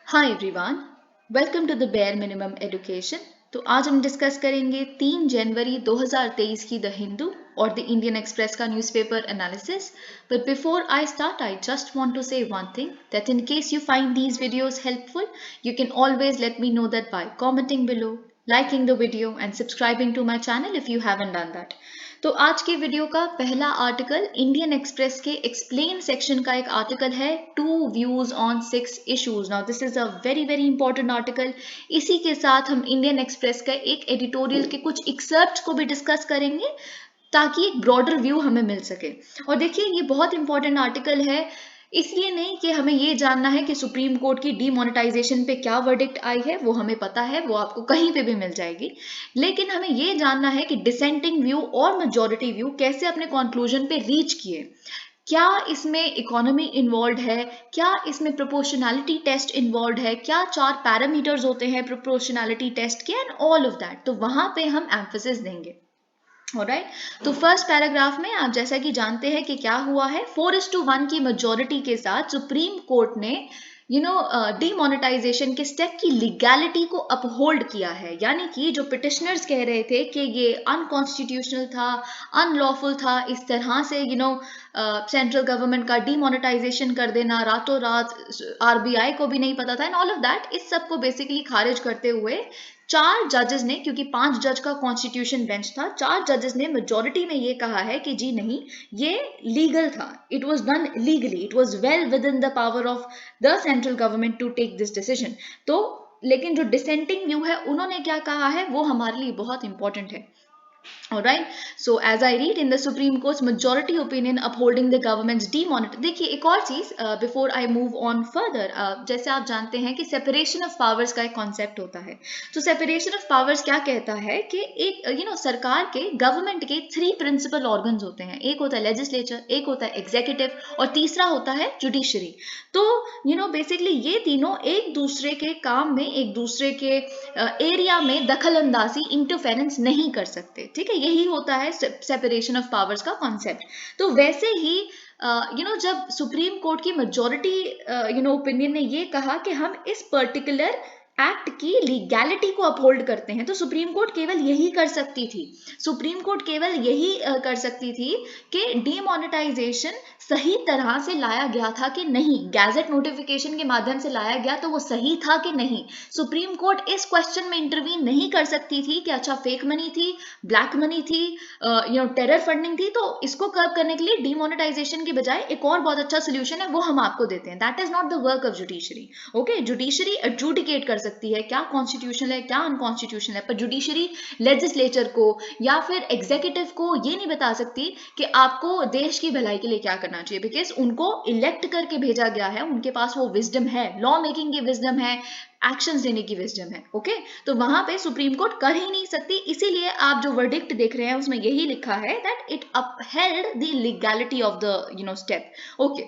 Hi everyone, welcome to the bare minimum education. तो आज हम डिस्कस करेंगे 3 जनवरी 2023 की द हिंदू और द इंडियन एक्सप्रेस का newspaper analysis. But before I start, I just want to say one thing that in case you find these videos helpful, you can always let me know that by commenting below, liking the video and subscribing to my channel if you haven't done that. तो आज के video का पहला article Indian express के explain section का एक article है, 2 views on 6 issues. Now this is a very very important article. इसी के साथ हम इंडियन एक्सप्रेस का एक एडिटोरियल के कुछ एक्सर्प्ट को भी डिस्कस करेंगे ताकि एक ब्रॉडर व्यू हमें मिल सके। और देखिए, ये बहुत इंपॉर्टेंट आर्टिकल है, इसलिए नहीं कि हमें ये जानना है कि सुप्रीम कोर्ट की डीमोनेटाइजेशन पे क्या वर्डिक्ट आई है, वो हमें पता है, वो आपको कहीं पे भी मिल जाएगी। लेकिन हमें ये जानना है कि डिसेंटिंग व्यू और मेजॉरिटी व्यू कैसे अपने कंक्लूजन पे रीच किए। क्या इसमें इकोनॉमी इन्वॉल्व है, क्या इसमें प्रोपोर्शनैलिटी टेस्ट इन्वॉल्व है, क्या 4 पैरामीटर्स होते हैं प्रोपोर्शनैलिटी टेस्ट के, एंड ऑल ऑफ दैट। तो वहां पे हम एम्फेसिस देंगे। ऑलराइट, तो फर्स्ट पैराग्राफ में आप जैसा कि जानते हैं कि क्या हुआ है, 4:1 की मेजॉरिटी के साथ सुप्रीम कोर्ट ने डीमोनेटाइजेशन के स्टेप की लीगैलिटी को अपहोल्ड किया है। यानी कि जो पिटिशनर्स कह रहे थे कि ये अनकॉन्स्टिट्यूशनल था, अनलॉफुल था, इस तरह से सेंट्रल गवर्नमेंट का डीमोनेटाइजेशन कर देना रातों रात, आरबीआई को भी नहीं पता था, एंड ऑल ऑफ दैट, इस सब को बेसिकली खारिज करते हुए 4 जजेस ने, क्योंकि 5 जज का कॉन्स्टिट्यूशन बेंच था, 4 जजेस ने मेजोरिटी में ये कहा है कि जी नहीं, ये लीगल था, it was done legally, it was well within the power of the central government to take this decision. तो लेकिन जो डिसेंटिंग व्यू है, उन्होंने क्या कहा है, वो हमारे लिए बहुत इंपॉर्टेंट है। Alright, so as I read in the Supreme Court's majority opinion upholding the government's demonetization, देखिए एक और चीज before I move on further, जैसे आप जानते हैं कि सेपरेशन ऑफ पावर्स का एक कॉन्सेप्ट होता है। तो सेपरेशन ऑफ पावर्स क्या कहता है कि एक सरकार के, गवर्नमेंट के 3 प्रिंसिपल ऑर्गन्स होते हैं। एक होता है लेजिस्लेचर, एक होता है एग्जीक्यूटिव और तीसरा होता है जुडिशरी। तो बेसिकली ये तीनों एक दूसरे के काम में, एक दूसरे के एरिया में दखल अंदाजी, इंटरफेरेंस नहीं कर सकते। ठीक है, यही होता है सेपरेशन ऑफ पावर्स का कॉन्सेप्ट। तो वैसे ही जब सुप्रीम कोर्ट की मेजॉरिटी ओपिनियन ने ये कहा कि हम इस पर्टिकुलर एक्ट की लीगैलिटी को अपहोल्ड करते हैं, तो सुप्रीम कोर्ट केवल यही कर सकती थी। सुप्रीम कोर्ट केवल यही कर सकती थी कि डीमोनेटाइजेशन सही तरह से लाया गया था कि नहीं, गैजेट नोटिफिकेशन के माध्यम से लाया गया तो वो सही था कि नहीं। सुप्रीम कोर्ट इस क्वेश्चन में इंटरवीन नहीं कर सकती थी कि अच्छा फेक मनी थी, ब्लैक मनी थी, टेरर फंडिंग थी। तो इसको कर्व करने के लिए डीमोनेटाइजेशन के बजाय एक और बहुत अच्छा सोल्यूशन है, वो हम आपको देते हैं। That is not the work of judiciary. Okay, judiciary adjudicate कर सकती है क्या कॉन्स्टिट्यूशनल है, क्या अनकॉन्स्टिट्यूशनल है, पर जुडिशरी लेजिस्लेचर को या फिर एग्जीक्यूटिव को ये नहीं बता सकती कि आपको देश की भलाई के लिए क्या करना चाहिए, बिकॉज उनको इलेक्ट करके भेजा गया है, उनके पास वो विजडम है, लॉ मेकिंग की विजडम है, एक्शंस लेने की विजडम है। ओके, तो वहां पे सुप्रीम कोर्ट कर ही नहीं सकती। इसीलिए आप जो वर्डिक्ट देख रहे हैं उसमें यही लिखा है that it upheld the legality of the step. Okay,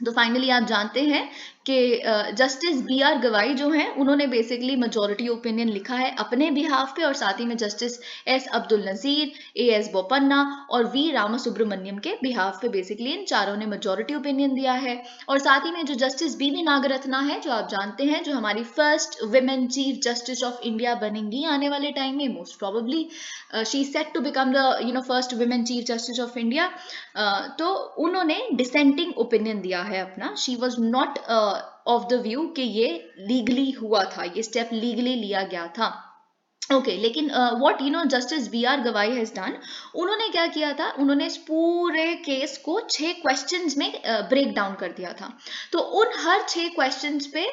तो फाइनली आप जानते हैं कि जस्टिस बी आर गवाई जो हैं, उन्होंने बेसिकली मेजॉरिटी ओपिनियन लिखा है अपने बिहाफ पे, और साथ ही में justice S Abdul Nazeer, A S Bopanna और वी रामासुब्रमण्यम के बिहाफ पे बेसिकली इन चारों ने मेजॉरिटी ओपिनियन दिया है। और साथ ही में जो जस्टिस बी वी नागरत्ना है, जो आप जानते हैं, जो हमारी first women chief justice of India बनेंगी आने वाले टाइम में, most probably she is set to become the first women chief justice of India. तो उन्होंने डिसेंटिंग ओपिनियन दिया है अपना। She was not of the view कि ये लीगली हुआ था, ये स्टेप लीगली लिया गया था। ओके, लेकिन व्हाट जस्टिस बी आर गवाई हैज डन, उन्होंने क्या किया था, उन्होंने इस पूरे केस को 6 क्वेश्चंस में ब्रेक डाउन कर दिया था। तो उन हर 6 क्वेश्चंस पे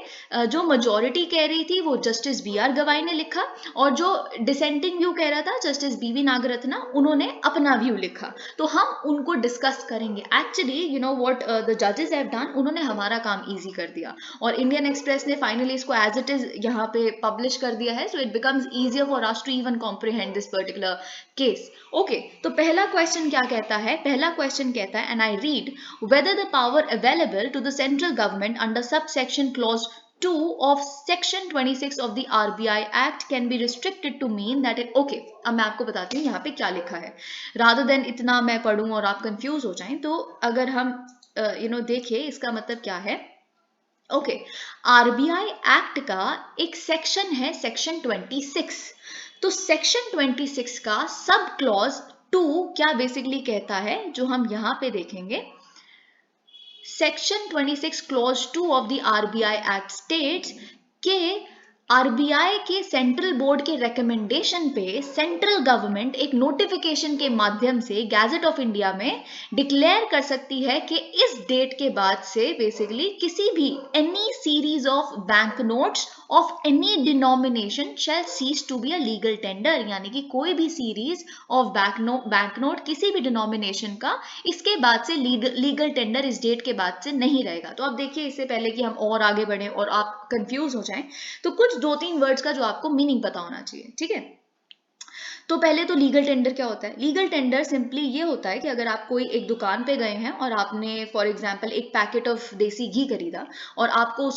जो मेजॉरिटी कह रही थी वो जस्टिस बी आर गवाई ने लिखा, और जो डिसेंटिंग व्यू कह रहा था जस्टिस बी वी नागरत्ना, उन्होंने अपना व्यू लिखा। तो हम उनको डिस्कस करेंगे। एक्चुअली व्हाट द जजेस हैव डन, उन्होंने हमारा काम ईजी कर दिया, और इंडियन एक्सप्रेस ने फाइनली इसको एज इट इज यहाँ पे पब्लिश कर दिया है, so it becomes easier for us to even comprehend this particular case. Okay, तो पहला क्वेश्चन क्या कहता है, पहला क्वेश्चन कहता है, and I read, whether the power available to the central government under subsection clause 2 of section 26 of the RBI Act can be restricted to mean that it, okay, अब मैं आपको बताती हूँ यहाँ पे क्या लिखा है, rather than इतना मैं पढ़ूं और आप कंफ्यूज हो जाएं। तो अगर हम देखें इसका मतलब क्या है, ओके, आरबीआई एक्ट का एक सेक्शन है, सेक्शन 26। तो सेक्शन 26 का सब क्लॉज 2 क्या बेसिकली कहता है, जो हम यहां पे देखेंगे। Section 26 clause 2 of the RBI act states के आरबीआई के सेंट्रल बोर्ड के रिकमेंडेशन पे सेंट्रल गवर्नमेंट एक नोटिफिकेशन के माध्यम से गैजेट ऑफ इंडिया में डिक्लेयर कर सकती है कि इस डेट के बाद से बेसिकली किसी भी any series of bank notes of any denomination shall cease to be a legal tender, यानी कि कोई भी सीरीज ऑफ बैंक नोट किसी भी डिनोमिनेशन का इसके बाद से लीगल टेंडर इस डेट के बाद से नहीं रहेगा। तो अब देखिए, इससे पहले कि हम और आगे बढ़े और आप कंफ्यूज हो जाएं, तो कुछ 2-3 वर्ड्स का जो आपको मीनिंग पता होना चाहिए, ठीक है। तो पहले तो लीगल टेंडर क्या होता है? लीगल टेंडर सिंपली ये होता है कि अगर आप कोई एक दुकान पे गए हैं और आपने फॉर एग्जांपल एक पैकेट ऑफ देसी घी खरीदा और आपको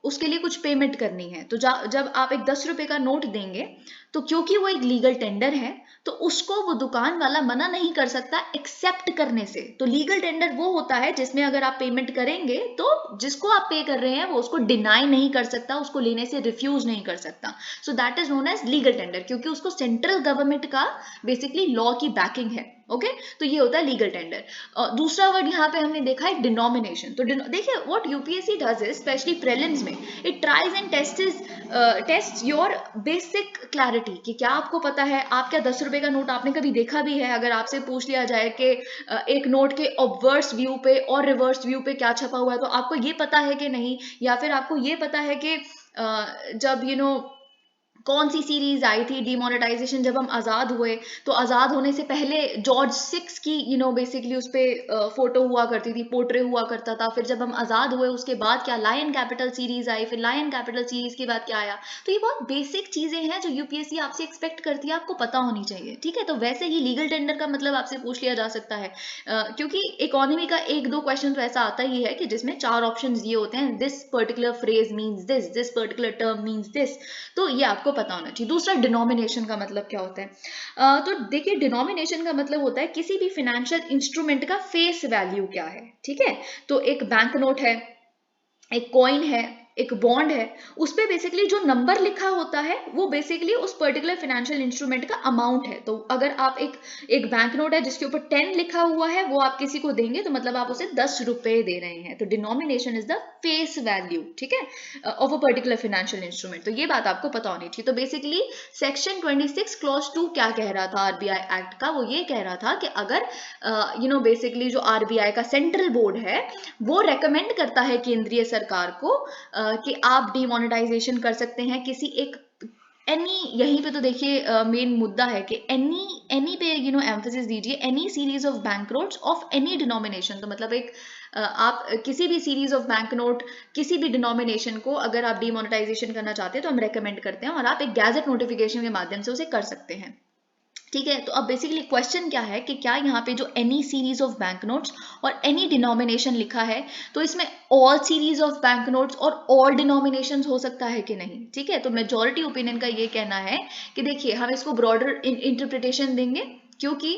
उसके लिए कुछ पेमेंट करनी है, तो जब आप एक 10 रुपए का नोट देंगे, तो क्योंकि वो एक लीगल टेंडर है, तो उसको वो दुकान वाला मना नहीं कर सकता एक्सेप्ट करने से। तो लीगल टेंडर वो होता है जिसमें अगर आप पेमेंट करेंगे तो जिसको आप पे कर रहे हैं वो उसको डिनाई नहीं कर सकता, उसको लेने से रिफ्यूज नहीं कर सकता। So that is known as legal tender, क्योंकि उसको सेंट्रल गवर्नमेंट का बेसिकली लॉ की बैकिंग है। ओके, तो ये होता है लीगल टेंडर। दूसरा वर्ड यहाँ पे हमने देखा है डिनोमिनेशन। तो देखिए, what UPSC does is, specially prelims में, it tries and test your basic clarity कि क्या आपको पता है, आप क्या 10 रुपए का नोट आपने कभी देखा भी है। अगर आपसे पूछ लिया जाए कि एक नोट के ऑब्वर्स व्यू पे और रिवर्स व्यू पे क्या छपा हुआ है, तो आपको ये पता है कि नहीं, या फिर आपको ये पता है कि जब कौन सी सीरीज आई थी डीमोनेटाइजेशन, जब हम आजाद हुए, तो आजाद होने से पहले जॉर्ज 6 की बेसिकली उस पे फोटो हुआ करती थी, पोर्ट्रे हुआ करता था। फिर जब हम आजाद हुए उसके बाद क्या लायन कैपिटल सीरीज आई, फिर लायन कैपिटल सीरीज के बाद क्या आया। तो ये बहुत बेसिक चीजें हैं जो यूपीएससी आपसे एक्सपेक्ट करती है, आपको पता होनी चाहिए, ठीक है। तो वैसे ही लीगल टेंडर का मतलब आपसे पूछ लिया जा सकता है, क्योंकि इकोनॉमी का 1-2 क्वेश्चन तो ऐसा आता ही है कि जिसमें 4 ऑप्शन ये होते हैं, this particular phrase means this particular term means this. तो ये आपको पता होना चाहिए। दूसरा, डिनोमिनेशन का मतलब क्या होता है? तो देखिए, डिनोमिनेशन का मतलब होता है किसी भी फाइनेंशियल इंस्ट्रूमेंट का फेस वैल्यू क्या है, ठीक है। तो एक बैंक नोट है, एक कॉइन है, एक बॉन्ड है, उस पे बेसिकली जो नंबर लिखा होता है वो बेसिकली उस पर्टिकुलर फाइनेंशियल इंस्ट्रूमेंट का अमाउंट है। तो अगर आप एक बैंक नोट है जिसके ऊपर 10 लिखा हुआ है, वो आप किसी को देंगे तो मतलब आप उसे 10 रुपए दे रहे हैं। तो denomination is the face value, ठीक है, of a particular financial instrument. तो ये बात आपको पता होनी चाहिए। तो बेसिकली सेक्शन 26 क्लॉज 2 क्या कह रहा था आरबीआई एक्ट का? वो ये कह रहा था कि अगर बेसिकली जो आरबीआई का सेंट्रल बोर्ड है वो रेकमेंड करता है केंद्रीय सरकार को कि आप डीमोनेटाइजेशन कर सकते हैं किसी एक एनी, यहीं पे तो देखिए मेन मुद्दा है कि एनी पे एम्फेसिस दीजिए, any series of bank notes of any denomination. तो मतलब आप किसी भी सीरीज ऑफ बैंक नोट किसी भी डिनोमिनेशन को अगर आप डीमोनेटाइजेशन करना चाहते हैं तो हम रेकमेंड करते हैं, और आप एक गैजेट नोटिफिकेशन के माध्यम से उसे कर सकते हैं, ठीक है। तो अब बेसिकली क्वेश्चन क्या है कि क्या यहाँ पे जो any series of bank notes और एनी डिनोमिनेशन लिखा है, तो इसमें all series of bank notes और ऑल डिनोमिनेशंस हो सकता है कि नहीं, ठीक है। तो मेजॉरिटी ओपिनियन का ये कहना है कि देखिए, हम इसको ब्रॉडर इंटरप्रिटेशन देंगे, क्योंकि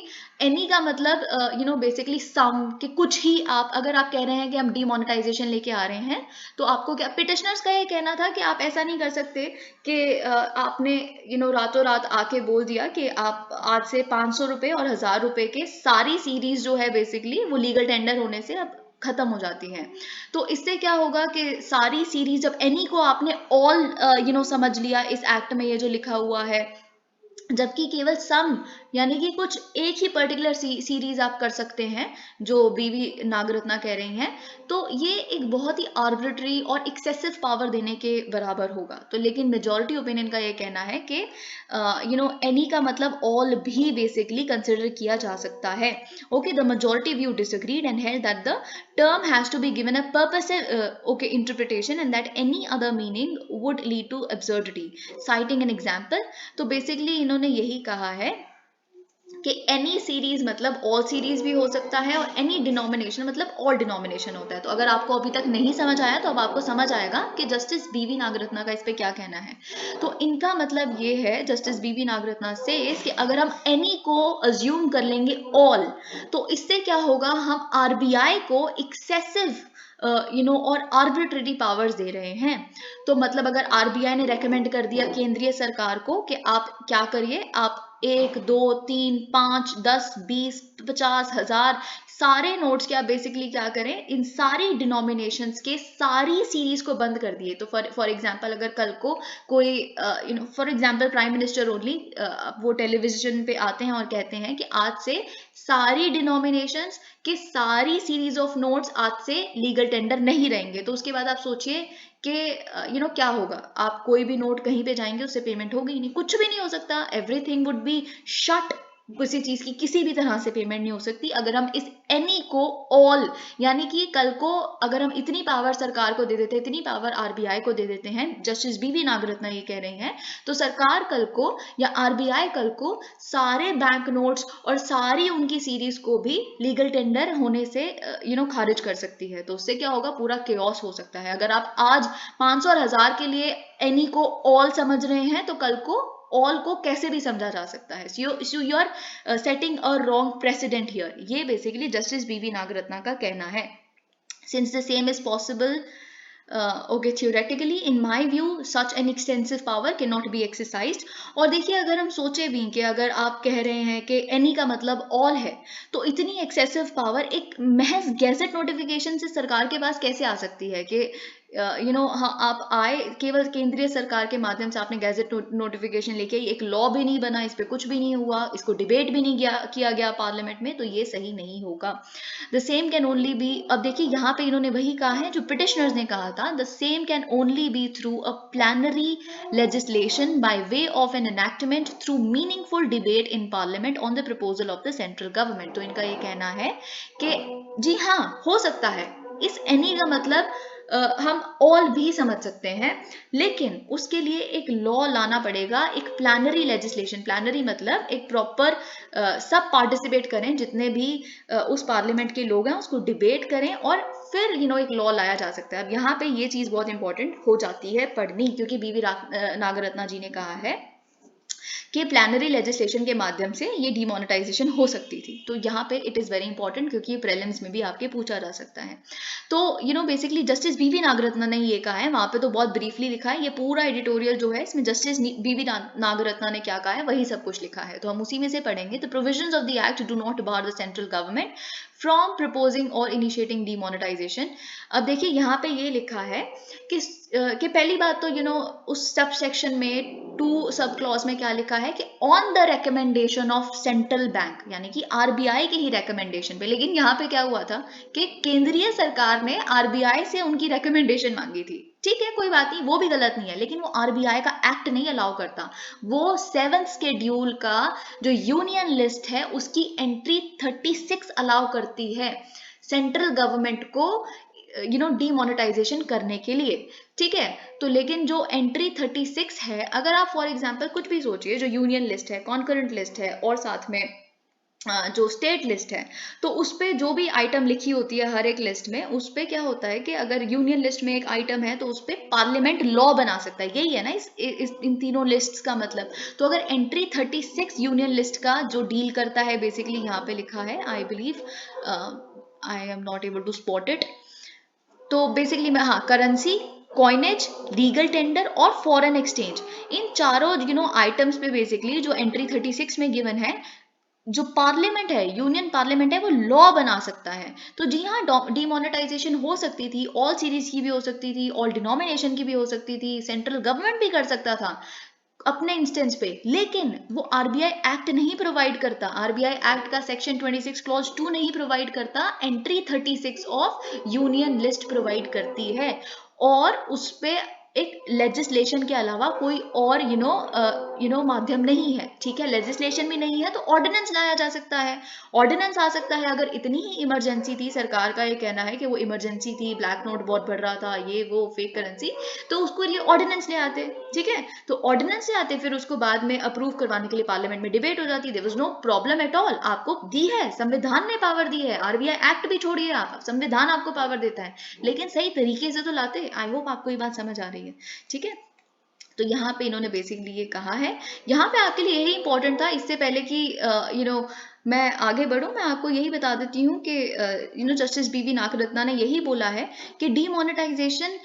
एनी का मतलब बेसिकली सम कि कुछ ही, आप अगर आप कह रहे हैं कि हम डीमोनेटाइजेशन लेके आ रहे हैं, तो आपको क्या, पिटिशनर्स का ये कहना था कि आप ऐसा नहीं कर सकते कि आपने रातों रात आके बोल दिया कि आप आज से 500 रुपए और 1000 रुपए के सारी सीरीज जो है बेसिकली वो लीगल टेंडर होने से अब खत्म हो जाती हैं। तो इससे क्या होगा कि सारी सीरीज, जब एनी को आपने ऑल समझ लिया इस एक्ट में ये जो लिखा हुआ है, जबकि केवल सम यानी कि कुछ एक ही पर्टिकुलर सीरीज आप कर सकते हैं, जो बीवी नागरत्ना कह रही हैं, तो ये एक बहुत ही आर्बिट्ररी और एक्सेसिव पावर देने के बराबर होगा। तो लेकिन मेजॉरिटी ओपिनियन का ये कहना है कि एनी का मतलब ऑल भी बेसिकली कंसिडर किया जा सकता है। Okay, the majority view disagreed and held that the term has to be given a purposive interpretation and that any other meaning would lead to absurdity, citing an example। तो basically इन्होंने यही कहा है कि एनी सीरीज मतलब all series भी हो सकता है, और एनी डिनोमिनेशन मतलब ऑल डिनोमिनेशन होता है। तो अगर आपको अभी तक नहीं समझ आया तो अब आपको समझ आएगा कि जस्टिस बीवी नागरत्ना का इस पे क्या कहना है। तो इनका मतलब ये है, जस्टिस बीवी नागरत्ना से, कि अगर हम एनी को अज्यूम कर लेंगे ऑल, तो इससे क्या होगा, हम आरबीआई को एक्सेसिव और आर्बिट्रेरी पावर्स दे रहे हैं। तो मतलब अगर आरबीआई ने रेकमेंड कर दिया केंद्रीय सरकार को कि आप क्या करिए, आप 1, 2, 3, 5, 10, 20, 50, 1000 सारे नोट्स के आप बेसिकली क्या करें, इन सारी डिनोमिनेशंस के सारी सीरीज को बंद कर दिए। तो फॉर एग्जांपल अगर कल को कोई for example prime minister only वो टेलीविजन पे आते हैं और कहते हैं कि आज से सारी डिनोमिनेशंस के सारी सीरीज ऑफ नोट्स आज से लीगल टेंडर नहीं रहेंगे, तो उसके बाद आप सोचिए कि क्या होगा। आप कोई भी नोट कहीं पे जाएंगे उससे पेमेंट होगी ही नहीं, कुछ भी नहीं हो सकता, एवरीथिंग वुड बी शट। किसी चीज की किसी भी तरह से पेमेंट नहीं हो सकती अगर हम इस एनी को ऑल, यानी कि कल को अगर हम इतनी पावर सरकार को दे देते हैं, इतनी पावर आरबीआई को दे देते हैं, जस्टिस बीवी नागरत्ना ये कह रहे हैं, तो सरकार कल को या आरबीआई कल को सारे बैंक नोट्स और सारी उनकी सीरीज को भी लीगल टेंडर होने से खारिज कर सकती है। तो उससे क्या होगा, पूरा केओस हो सकता है। अगर आप आज 500 और 1000 के लिए एनी को ऑल समझ रहे हैं, तो कल को ऑल को कैसे भी समझा जा सकता है। So you are setting a wrong president here, ये बेसिकली जस्टिस बीवी नागरत्ना का कहना है। Since the same is possible, okay, theoretically in my view such an extensive power cannot be exercised। और देखिए अगर हम सोचे भी कि अगर आप कह रहे हैं कि any का मतलब all है, तो इतनी एक्सेसिव पावर एक महज गैजेट नोटिफिकेशन से सरकार के पास कैसे आ सकती है कि आप आए केवल केंद्रीय सरकार के माध्यम से, आपने गैजेट नोटिफिकेशन लेके, एक लॉ भी नहीं बना, इस पे कुछ भी नहीं हुआ, इसको डिबेट भी नहीं किया गया पार्लियामेंट में, तो ये सही नहीं होगा। The same can only be, अब देखिए यहाँ पे इन्होंने वही कहा है जो पिटिशनर्स ने कहा था, the same can only be through a plenary legislation by way of an enactment through meaningful debate in parliament on the proposal of the central government। तो इनका ये कहना है कि जी हाँ हो सकता है, इस एनी का मतलब हम ऑल भी समझ सकते हैं, लेकिन उसके लिए एक लॉ लाना पड़ेगा, एक प्लानरी लेजिस्लेशन। प्लानरी मतलब एक प्रॉपर सब पार्टिसिपेट करें, जितने भी उस पार्लियामेंट के लोग हैं उसको डिबेट करें और फिर एक लॉ लाया जा सकता है। अब यहाँ पे ये चीज बहुत इंपॉर्टेंट हो जाती है पढ़नी, क्योंकि बीवी नागरत्ना जी ने कहा है कि प्लानरी लेजिस्लेशन के माध्यम से ये डिमोनेटाइजेशन हो सकती थी। तो यहाँ पे इट इज वेरी इंपॉर्टेंट, क्योंकि प्रीलिम्स में भी आपके पूछा जा सकता है। तो बेसिकली जस्टिस बीवी नागरत्ना ने ये कहा है, वहां पे तो बहुत ब्रीफली लिखा है, ये पूरा एडिटोरियल जो है इसमें जस्टिस बीवी नागरत्ना ने क्या कहा है वही सब कुछ लिखा है, तो हम उसी में से पढ़ेंगे। The provisions of the act do not bar the central government from proposing और इनिशिएटिंग डिमोनेटाइजेशन। अब देखिए यहाँ पे ये लिखा है कि पहली बात तो उस सब सेक्शन में 2 सब क्लॉज में क्या लिखा है कि on the recommendation of central bank, यानी कि आरबीआई के ही रिकमेंडेशन पे। लेकिन यहाँ पे क्या हुआ था कि केंद्रीय सरकार ने आरबीआई से उनकी रिकमेंडेशन मांगी थी। ठीक है, कोई बात नहीं, वो भी गलत नहीं है, लेकिन वो आरबीआई का एक्ट नहीं अलाउ करता। वो 7th शेड्यूल का जो यूनियन लिस्ट है उसकी एंट्री 36 अलाउ करती है सेंट्रल गवर्नमेंट को डिमोनेटाइजेशन करने के लिए। ठीक है, तो लेकिन जो एंट्री 36 है, अगर आप फॉर एग्जांपल कुछ भी सोचिए, जो यूनियन लिस्ट है, कॉन्करेंट लिस्ट है और साथ में जो स्टेट लिस्ट है, तो उस पे जो भी आइटम लिखी होती है हर एक लिस्ट में, उस पे क्या होता है कि अगर यूनियन लिस्ट में एक आइटम है तो उस पे पार्लियामेंट लॉ बना सकता है। यही है ना इन तीनों लिस्ट्स का मतलब। तो अगर एंट्री 36 यूनियन लिस्ट का जो डील करता है, बेसिकली यहाँ पे लिखा है, I believe, I am not able to spot it, तो बेसिकली मैं, हाँ, करेंसी, कॉइनेज, लीगल टेंडर और फॉरेन एक्सचेंज, इन चारों आइटम्स पे बेसिकली जो एंट्री 36 में गिवन है, जो पार्लियामेंट है, यूनियन पार्लियामेंट है, वो लॉ बना सकता है। तो जी हाँ, डिमोनेटाइजेशन हो सकती थी, ऑल सीरीज की भी हो सकती थी, ऑल डिनोमिनेशन की भी हो सकती थी, सेंट्रल गवर्नमेंट भी कर सकता था अपने इंस्टेंस पे, लेकिन वो आरबीआई एक्ट नहीं प्रोवाइड करता। आरबीआई एक्ट का सेक्शन 26 क्लॉज 2 नहीं प्रोवाइड करता, entry 36 of union list provide करती है, और उस पे एक लेजिस्लेशन के अलावा कोई और माध्यम नहीं है। ठीक है, लेजिस्लेशन भी नहीं है तो ऑर्डिनेंस लाया जा सकता है, ऑर्डिनेंस आ सकता है। अगर इतनी ही इमरजेंसी थी, सरकार का ये कहना है कि वो इमरजेंसी थी, ब्लैक नोट बहुत बढ़ रहा था, ये वो फेक करेंसी, तो उसको लिए ऑर्डिनेंस ले आते। ठीक है, तो ऑर्डिनेंस ले आते, फिर उसको बाद में अप्रूव करवाने के लिए पार्लियामेंट में डिबेट हो जाती। There was no problem at all, आपको दी है, संविधान ने पावर दी है, आरबीआई एक्ट भी छोड़िए आप, संविधान आपको पावर देता है, लेकिन सही तरीके से तो लाते। आई होप आपको ये बात समझ आ रही है। ठीक है, तो यहाँ पे इन्होंने बेसिकली ये कहा है। यहाँ पे आपके लिए यही इंपॉर्टेंट था, इससे पहले कि मैं आगे बढ़ूं, मैं आपको यही बता देती हूँ कि जस्टिस बीवी नागरत्ना ने यही बोला है कि डीमोनेटाइजेशन,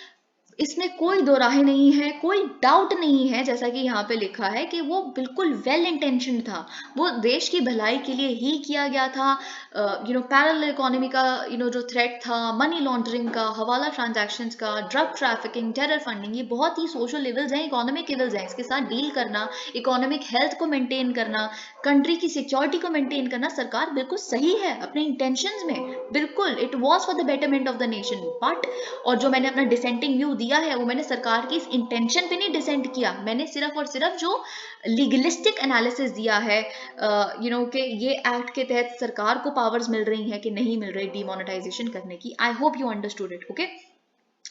इसमें कोई दो राहे नहीं है, कोई डाउट नहीं है, जैसा कि यहाँ पे लिखा है कि वो बिल्कुल वेल इंटेंशन था, वो देश की भलाई के लिए ही किया गया था। पैरेलल इकोनॉमी का जो थ्रेट था, मनी लॉन्ड्रिंग का, हवाला ट्रांजैक्शंस का, ड्रग ट्रैफिकिंग, टेरर फंडिंग, ये बहुत ही सोशल लेवल्स हैं, इकोनॉमिक लेवल्स हैं, इसके साथ डील करना, इकोनॉमिक हेल्थ को मेंटेन करना, कंट्री की सिक्योरिटी को मेंटेन करना, सरकार बिल्कुल सही है अपने इंटेंशंस में, बिल्कुल it was for the betterment of the nation. But और जो मैंने अपना डिसेंटिंग व्यू दिया है वो मैंने सरकार की इस इंटेंशन पे नहीं डिसेंट किया, मैंने सिर्फ और सिर्फ जो लीगलिस्टिक एनालिसिस दिया है कि ये एक्ट के तहत सरकार को पावर्स मिल रही हैं कि नहीं मिल रही डीमोनेटाइजेशन करने की। I hope you understood it. Okay,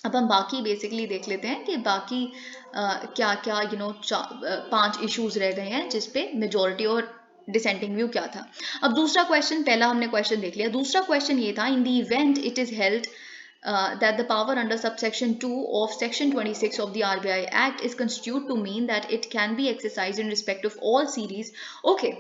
अब हम बाकी बेसिकली देख लेते हैं कि बाकी क्या क्या 5 इश्यूज रह गए हैं जिसपे मेजोरिटी और डिसेंटिंग व्यू क्या था। अब दूसरा क्वेश्चन, पहला हमने क्वेश्चन देख लिया, दूसरा क्वेश्चन ये था, in the event it is held that the power under subsection 2 of section 26 of the RBI Act is construed to mean that it can be exercised in respect of all series. Okay,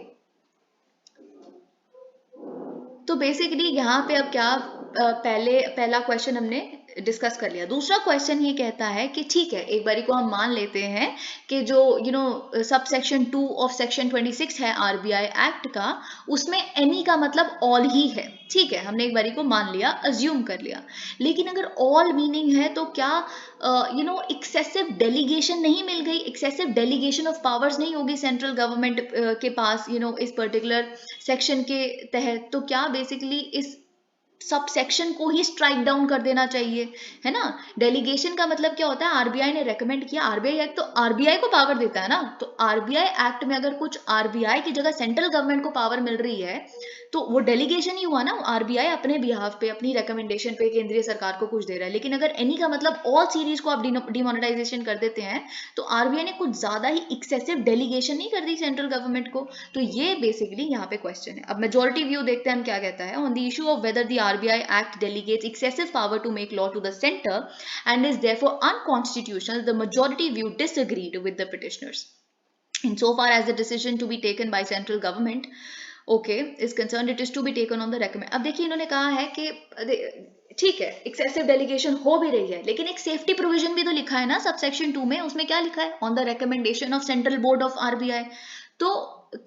तो basically यहाँ पे अब क्या, पहला question हमने discuss कर लिया। दूसरा क्वेश्चन ये कहता है कि ठीक है, एक बारी को हम मान लेते हैं कि जो सब सेक्शन 2 ऑफ सेक्शन 26 है आरबीआई एक्ट का, उसमें एनी का मतलब ऑल ही है, ठीक है, हमने एक बारी को मान लिया, अज्यूम कर लिया। लेकिन अगर ऑल मीनिंग है तो क्या एक्सेसिव डेलीगेशन नहीं मिल गई, एक्सेसिव डेलीगेशन ऑफ पावर्स नहीं होगी सेंट्रल गवर्नमेंट के पास इस पर्टिकुलर सेक्शन के तहत, तो क्या बेसिकली इस सब सेक्शन को ही स्ट्राइक डाउन कर देना चाहिए, है ना। डेलीगेशन का मतलब क्या होता है, आरबीआई ने रेकमेंड किया, आरबीआई एक्ट तो आरबीआई को पावर देता है ना, तो आरबीआई एक्ट में अगर कुछ आरबीआई की जगह सेंट्रल गवर्नमेंट को पावर मिल रही है तो वो डेलीगेशन ही हुआ ना, आरबीआई अपने बिहाफ पे, अपनी रिकमेंडेशन पे केंद्रीय सरकार को कुछ दे रहा है। लेकिन अगर एनी का मतलब ऑल सीरीज को आप डिमोनेटाइजेशन कर देते हैं तो आरबीआई ने कुछ ज्यादा ही एक्सेसिव डेलीगेशन नहीं कर दी सेंट्रल गवर्नमेंट को। तो ये बेसिकली यहाँ पे क्वेश्चन है। अब मेजोरिटी व्यू देखते हैं हम क्या कहता है, on the issue of whether the RBI act delegates excessive power to make law to the centre and is therefore unconstitutional, the majority view disagreed with the petitioners insofar as the decision to be taken by central government is concerned, it is to be taken on the recommend। अब देखिए इन्होंने कहा है कि ठीक है, excessive delegation हो भी रही है, लेकिन एक सेफ्टी प्रोविजन भी तो लिखा है ना सब सेक्शन 2 में, उसमें क्या लिखा है, on the recommendation of central board of RBI. तो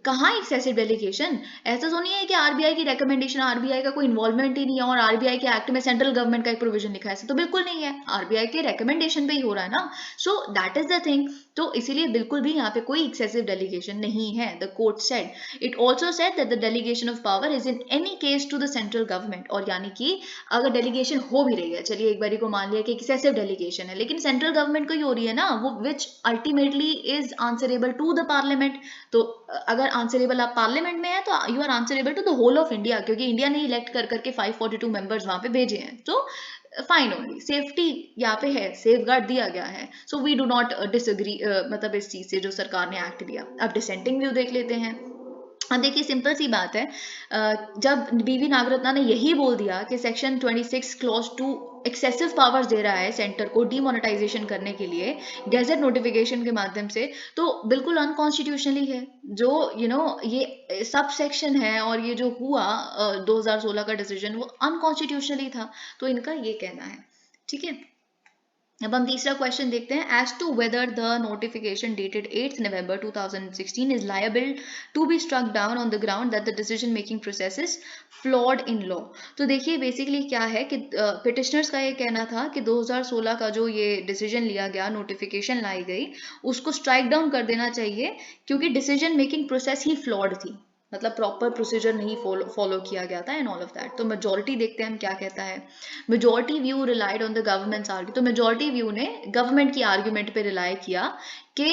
कहाँ एक्सेसिव डेलीगेशन, ऐसा तो नहीं है कि आरबीआई की रिकमेंडेशन, आरबीआई का कोई इन्वॉल्वमेंट ही नहीं है और आरबीआई के एक्ट में सेंट्रल गवर्नमेंट का एक प्रोविजन लिखा है, ऐसा तो बिल्कुल नहीं है, आरबीआई के रिकमेंडेशन पे ही हो रहा है ना। सो दैट इज द थिंग, तो इसीलिए बिल्कुल भी यहाँ पे कोई एक्सेसिव डेलीगेशन नहीं है। The court said, it also said that the delegation of power is in any case to the central government, और यानी कि अगर डेलीगेशन हो भी रही है, चलिए एक बारी को मान लिया कि एक्सेसिव डेलीगेशन है, लेकिन सेंट्रल गवर्नमेंट को ही हो रही है ना, वो which ultimately is answerable to the parliament. तो अगर आंसरेबल आप पार्लियामेंट में है तो you are answerable to the whole of India, क्योंकि इंडिया ने इलेक्ट कर करके 542 मेंबर्स वहां पे भेजे हैं। तो फाइन, ओनली सेफ्टी यहाँ पे है, सेफ गार्ड दिया गया है। So we do not disagree मतलब इस चीज से जो सरकार ने एक्ट दिया। अब डिसेंटिंग व्यू देख लेते हैं। अब देखिए सिंपल सी बात है, जब बीवी नागरत्ना ने यही बोल दिया कि सेक्शन 26 क्लॉज 2 एक्सेसिव पावर्स दे रहा है सेंटर को डीमोनेटाइजेशन करने के लिए गैजेट नोटिफिकेशन के माध्यम से, तो बिल्कुल अनकॉन्स्टिट्यूशनली है। जो ये सब सेक्शन है और ये जो हुआ 2016 का डिसीजन वो अनकॉन्स्टिट्यूशनली था, तो इनका ये कहना है, ठीक है। अब हम तीसरा क्वेश्चन देखते हैं, as to whether the notification dated 8 November 2016 is liable to be struck down on the ground that the decision making process is flawed in law. तो देखिए बेसिकली क्या है कि पिटिशनर्स का ये कहना था कि 2016 का जो ये डिसीजन लिया गया, नोटिफिकेशन लाई गई, उसको स्ट्राइक डाउन कर देना चाहिए, क्योंकि डिसीजन मेकिंग प्रोसेस ही फ्लॉड थी, मतलब प्रॉपर प्रोसीजर नहीं फॉलो किया गया था एंड ऑल ऑफ दैट। तो मेजोरिटी देखते हैं हम क्या कहता है। Majority view relied on the governments argument, तो मेजोरिटी व्यू ने गवर्नमेंट की आर्ग्यूमेंट पे रिलाई किया कि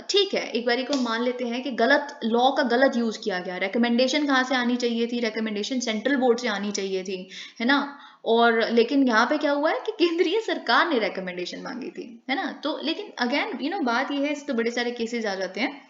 ठीक है, एक बारी को मान लेते हैं कि गलत लॉ का गलत यूज किया गया, रिकमेंडेशन कहाँ से आनी चाहिए थी, रिकमेंडेशन सेंट्रल बोर्ड से आनी चाहिए थी, है ना। और लेकिन यहाँ पे क्या हुआ है कि केंद्रीय सरकार ने रिकमेंडेशन मांगी थी, है ना। तो लेकिन अगेन बात ये है, इस तो बड़े सारे केसेस आ जाते हैं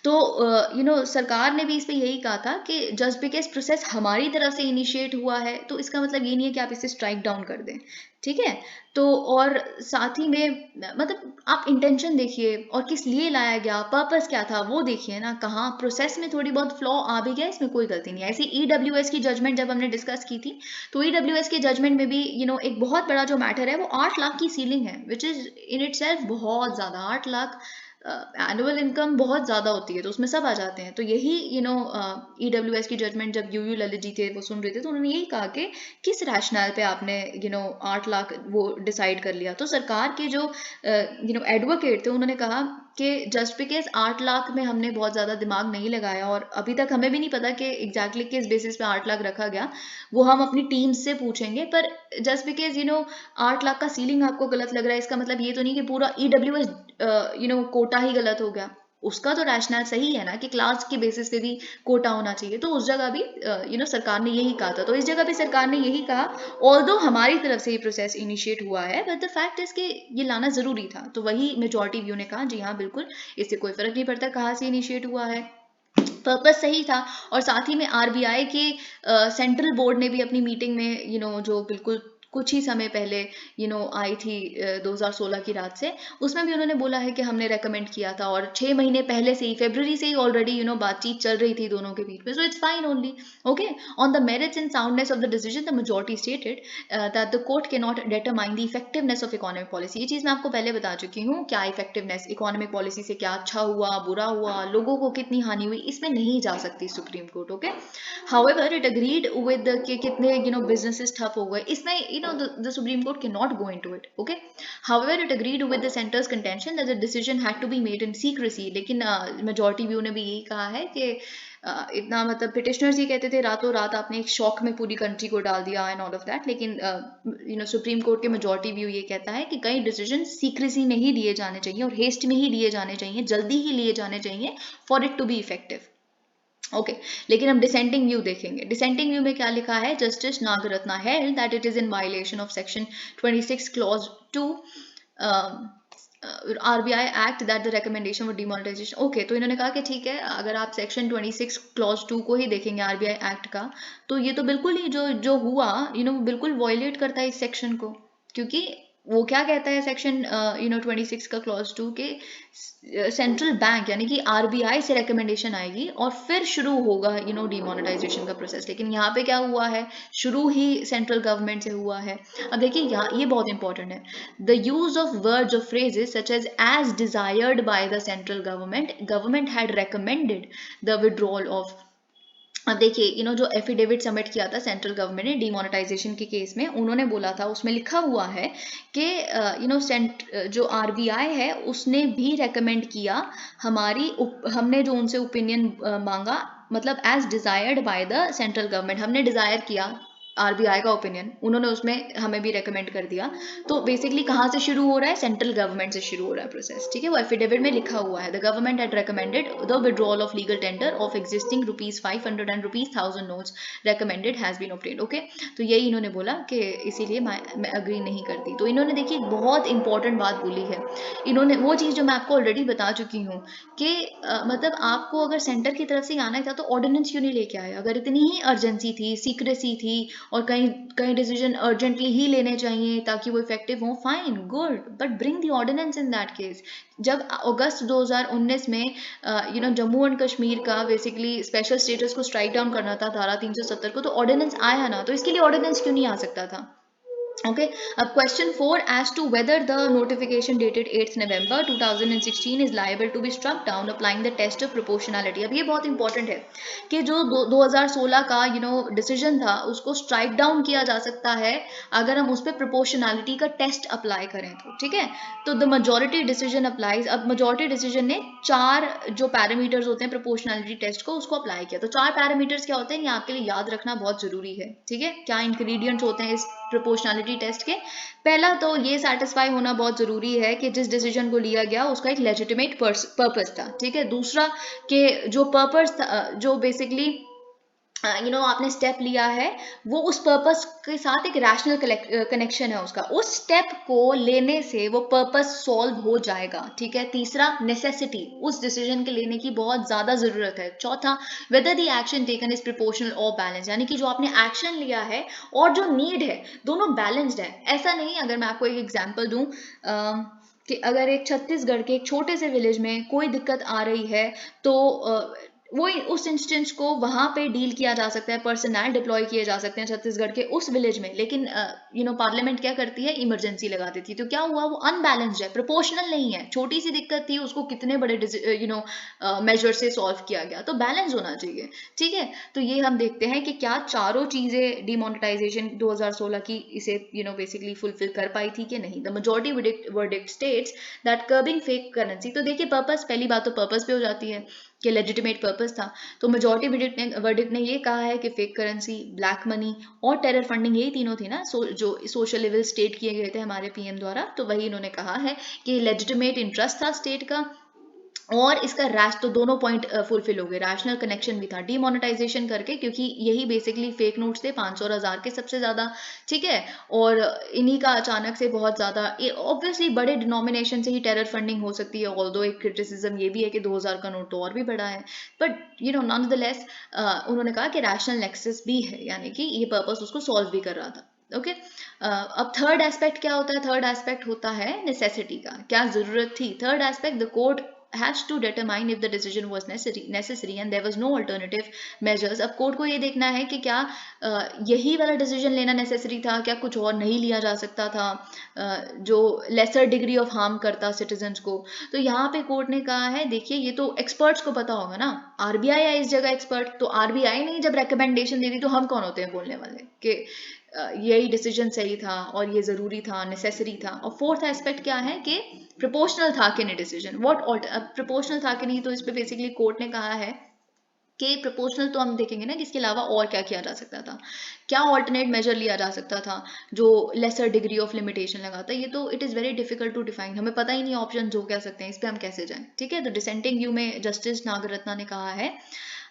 तो सरकार ने भी इस पे यही कहा था कि जस्ट बिकॉज प्रोसेस हमारी तरफ से इनिशिएट हुआ है तो इसका मतलब ये नहीं है कि आप इसे स्ट्राइक डाउन कर दें, ठीक है। तो और साथ ही में मतलब आप इंटेंशन देखिए और किस लिए लाया गया, पर्पस क्या था वो देखिए ना, कहाँ प्रोसेस में थोड़ी बहुत फ्लॉ आ भी गया, इसमें कोई गलती नहीं है। ऐसी ईडब्ल्यूएस की जजमेंट जब हमने डिस्कस की थी तो ईडब्ल्यूएस की जजमेंट में भी एक बहुत बड़ा जो मैटर है वो 8 लाख की सीलिंग है, which is in it self बहुत ज़्यादा। 8 लाख एनुअल इनकम बहुत ज़्यादा होती है, तो उसमें सब आ जाते हैं। तो यही ईडब्ल्यूएस की जजमेंट जब यूयू ललित जी थे वो सुन रहे थे तो उन्होंने यही कहा कि किस रैशनल पे आपने 8 लाख वो डिसाइड कर लिया। तो सरकार के जो एडवोकेट थे उन्होंने कहा कि जस्ट बिकॉज 8 लाख में हमने बहुत ज़्यादा दिमाग नहीं लगाया और अभी तक हमें भी नहीं पता कि एग्जैक्टली किस बेसिस पे 8 लाख रखा गया, वो हम अपनी टीम से पूछेंगे। पर जस्ट बिकॉज 8 लाख का सीलिंग आपको गलत लग रहा है, इसका मतलब ये तो नहीं कि पूरा ईडब्ल्यूएस कोटा ही गलत हो गया। उसका तो रैशनल सही है ना कि क्लास के बेसिस पे भी कोटा होना चाहिए, तो उस जगह भी सरकार ने यही कहा था। तो इस जगह भी सरकार ने यही कहा, ऑल्दो हमारी तरफ से ये प्रोसेस इनिशिएट हुआ है बट द फैक्ट इज कि ये लाना जरूरी था। तो वही मेजॉरिटी व्यू ने कहा जी हाँ बिल्कुल, इससे कोई फर्क नहीं पड़ता कहाँ से इनिशिएट हुआ है, पर्पस सही था। और साथ ही में आरबीआई के सेंट्रल बोर्ड ने भी अपनी मीटिंग में जो बिल्कुल कुछ ही समय पहले आई थी 2016 की रात से, उसमें भी उन्होंने बोला है कि हमने रेकमेंड किया था और 6 महीने पहले से ही फरवरी से ही ऑलरेडी बातचीत चल रही थी दोनों के बीच में। So it's fine only okay on the merits and soundness of the decision the majority stated that the court can not determine the effectiveness of economic policy. ये चीज़ मैं आपको पहले बता चुकी हूँ, क्या इफेक्टिवनेस इकोनॉमिक पॉलिसी से क्या अच्छा हुआ बुरा हुआ, लोगों को कितनी हानि हुई, इसमें नहीं जा सकती supreme court. Okay however it agreed with कि कितने बिजनेसेस ठप हो गए, इसमें the Supreme Court cannot go into it. Okay. However, it agreed with the center's contention that the decision had to be made in secrecy. लेकिन majority view ने भी यही कहा है कि इतना मतलब पिटिशनर्स ये कहते थे रातों रात आपने एक शॉक में पूरी कंट्री को डाल दिया एंड ऑल ऑफ दैट, लेकिन सुप्रीम कोर्ट के मेजॉरिटी व्यू ये कहता है कि कई डिसीजन सीक्रेसी में ही लिए जाने चाहिए और हेस्ट में ही लिए जाने चाहिए, जल्दी ही लिए जाने चाहिए for it to be effective. Okay लेकिन हम डिसेंटिंग व्यू देखेंगे। डिसेंटिंग व्यू में क्या लिखा है, justice Nagarathna held that it is in violation of section 26 clause 2 RBI act that the recommendation for demonetisation. Okay तो इन्होंने कहा कि ठीक है, अगर आप सेक्शन 26 क्लॉज 2 को ही देखेंगे आरबीआई एक्ट का, तो ये तो बिल्कुल ही जो हुआ बिल्कुल वॉयलेट करता है इस सेक्शन को, क्योंकि वो क्या कहता है सेक्शन 26 का क्लॉज 2 के सेंट्रल बैंक यानी कि आरबीआई से रिकमेंडेशन आएगी और फिर शुरू होगा डिमोनेटाइजेशन का प्रोसेस। लेकिन यहाँ पे क्या हुआ है, शुरू ही सेंट्रल गवर्नमेंट से हुआ है। अब देखिए यहाँ ये बहुत इंपॉर्टेंट है, द यूज ऑफ वर्ड्स और phrases such as desired by the central government had recommended the withdrawal of. अब देखिए जो एफिडेविट सबमिट किया था सेंट्रल गवर्नमेंट ने डिमोनेटाइजेशन के केस में, उन्होंने बोला था उसमें लिखा हुआ है कि जो आरबीआई है उसने भी रेकमेंड किया, हमने जो उनसे ओपिनियन मांगा, मतलब as desired by the central government, हमने डिजायर किया आरबीआई का ओपिनियन, उन्होंने उसमें हमें भी रेकमेंड कर दिया। तो बेसिकली कहाँ से शुरू हो रहा है, सेंट्रल गवर्नमेंट से शुरू हो रहा है प्रोसेस, ठीक है। वो एफिडेविट में लिखा हुआ है, the government had recommended the withdrawal of legal tender of existing ₹500 and ₹1000 notes recommended has been obtained. Okay तो यही इन्होंने बोला कि इसीलिए मैं अग्री नहीं करती। तो इन्होंने देखिए बहुत इंपॉर्टेंट बात बोली है, इन्होंने वो चीज़ जो मैं आपको ऑलरेडी बता चुकी हूँ कि मतलब आपको अगर सेंटर की तरफ से आना था तो ऑर्डिनेंस क्यों नहीं लेके आए, अगर इतनी ही अर्जेंसी थी, सीक्रेसी थी और कहीं कहीं डिसीजन अर्जेंटली ही लेने चाहिए ताकि वो इफेक्टिव हो, fine good, but bring the ordinance in that case. जब अगस्त 2019 में जम्मू एंड कश्मीर का बेसिकली स्पेशल स्टेटस को स्ट्राइक डाउन करना था धारा 370 को, तो ऑर्डिनेंस आया ना, तो इसके लिए ऑर्डिनेंस क्यों नहीं आ सकता था। Okay, question 4 as to whether the notification dated 8th November 2016 is liable to be struck down applying the test of proportionality। अब ये बहुत इंपॉर्टेंट है कि जो 2016 का डिसीजन था उसको स्ट्राइक डाउन किया जा सकता है अगर हम उस पर प्रोपोर्शनैलिटी का टेस्ट अप्लाई करें तो, ठीक है। तो द मेजॉरिटी डिसीजन अप्लाइज। अब मेजॉरिटी डिसीजन ने 4 जो पैरामीटर्स होते हैं प्रोपोर्शनैलिटी टेस्ट को उसको अप्लाई किया। तो 4 पैरामीटर्स क्या होते हैं, ये आपके लिए याद रखना बहुत जरूरी है, ठीक है। क्या इंग्रेडिएंट्स होते हैं इस प्रोपोर्शनैलिटी टेस्ट के, पहला तो ये सेटिस्फाई होना बहुत जरूरी है कि जिस डिसीजन को लिया गया उसका एक लेजिटिमेट पर्पस था, ठीक है। दूसरा कि जो पर्पस था, जो बेसिकली आपने स्टेप लिया है, वो उस पर्पस के साथ एक रैशनल कनेक्शन है उसका, उस स्टेप को लेने से वो पर्पस सॉल्व हो जाएगा। ठीक है। तीसरा, नेसेसिटी, उस डिसीजन के लेने की बहुत ज्यादा जरूरत है। चौथा, whether the action taken is proportional और बैलेंस, यानी कि जो आपने एक्शन लिया है और जो नीड है दोनों बैलेंस्ड है। ऐसा नहीं, अगर मैं आपको एक एग्जांपल दूं, कि अगर एक छत्तीसगढ़ के एक छोटे से विलेज में कोई दिक्कत आ रही है, तो वो उस इंस्टेंस को वहां पे डील किया जा सकता है, पर्सनल डिप्लॉय किए जा सकते हैं छत्तीसगढ़ के उस विलेज में, लेकिन पार्लियामेंट क्या करती है, इमरजेंसी लगा देती है। तो क्या हुआ, वो अनबैलेंस्ड है, प्रोपोर्शनल नहीं है। छोटी सी दिक्कत थी, उसको कितने बड़े मेजर से सॉल्व किया गया, तो बैलेंस होना चाहिए। ठीक है। तो ये हम देखते हैं कि क्या चारों चीजें डिमोनेटाइजेशन 2016 की इसे बेसिकली फुलफिल कर पाई थी कि नहीं। The majority verdict states that curbing fake currency, तो देखिए पर्पस, पहली बात तो पर्पस पे हो जाती है कि लेजिटिमेट पर्पस था। तो मेजॉरिटी वर्डिक्ट ने ये कहा है कि फेक करेंसी, ब्लैक मनी और टेरर फंडिंग, यही तीनों थी ना, जो सोशल लेवल स्टेट किए गए थे हमारे पीएम द्वारा, तो वही इन्होंने कहा है कि लेजिटिमेट इंटरेस्ट था स्टेट का, और इसका रैश, तो दोनों पॉइंट फुलफिल हो गए। रैशनल कनेक्शन भी था डिमोनेटाइजेशन करके, क्योंकि यही बेसिकली फेक नोट्स थे 500 और 1000 के सबसे ज्यादा। ठीक है। और इन्हीं का अचानक से बहुत ज्यादा, ऑब्वियसली बड़े डिनोमिनेशन से ही टेरर फंडिंग हो सकती है, ऑल्दो एक क्रिटिसिज्म ये भी है कि 2000 का नोट तो और भी बड़ा है, बट नॉनदलेस उन्होंने कहा कि रैशनल नेक्सस भी है, यानी कि ये पर्पस उसको सॉल्व भी कर रहा था। ओके। अब थर्ड एस्पेक्ट क्या होता है, थर्ड एस्पेक्ट होता है नेसेसिटी का, क्या जरूरत थी। Third aspect, the court has to determine if the decision was necessary and there was no alternative measures। अब कोर्ट को ये देखना है कि क्या यही वाला डिसीजन लेना नेसेसरी था, क्या कुछ और नहीं लिया जा सकता था जो लेसर डिग्री ऑफ हार्म करता सिटीजन्स को। तो यहाँ पे कोर्ट ने कहा है, देखिए ये तो एक्सपर्ट्स को पता होगा ना, आरबीआई है इस जगह एक्सपर्ट, तो आरबीआई ने जब रिकमेंडेशन दी थी, तो हम कौन होते हैं बोलने वाले कि यही डिसीजन सही था और ये जरूरी था, नेसेसरी था। और फोर्थ एस्पेक्ट क्या है कि प्रोपोर्शनल था कि नहीं डिसीजन, व्हाट प्रोपोर्शनल था कि नहीं। तो इस पे बेसिकली कोर्ट ने कहा है कि प्रोपोर्शनल तो हम देखेंगे ना कि इसके अलावा और क्या किया जा सकता था, क्या ऑल्टरनेट मेजर लिया जा सकता था जो लेसर डिग्री ऑफ लिमिटेशन लगाता है। ये तो it is very difficult to define, हमें पता ही नहीं ऑप्शन जो कह सकते हैं, इस पे हम कैसे जाएं। ठीक है। तो डिसेंटिंग व्यू में जस्टिस नागरत्ना ने कहा है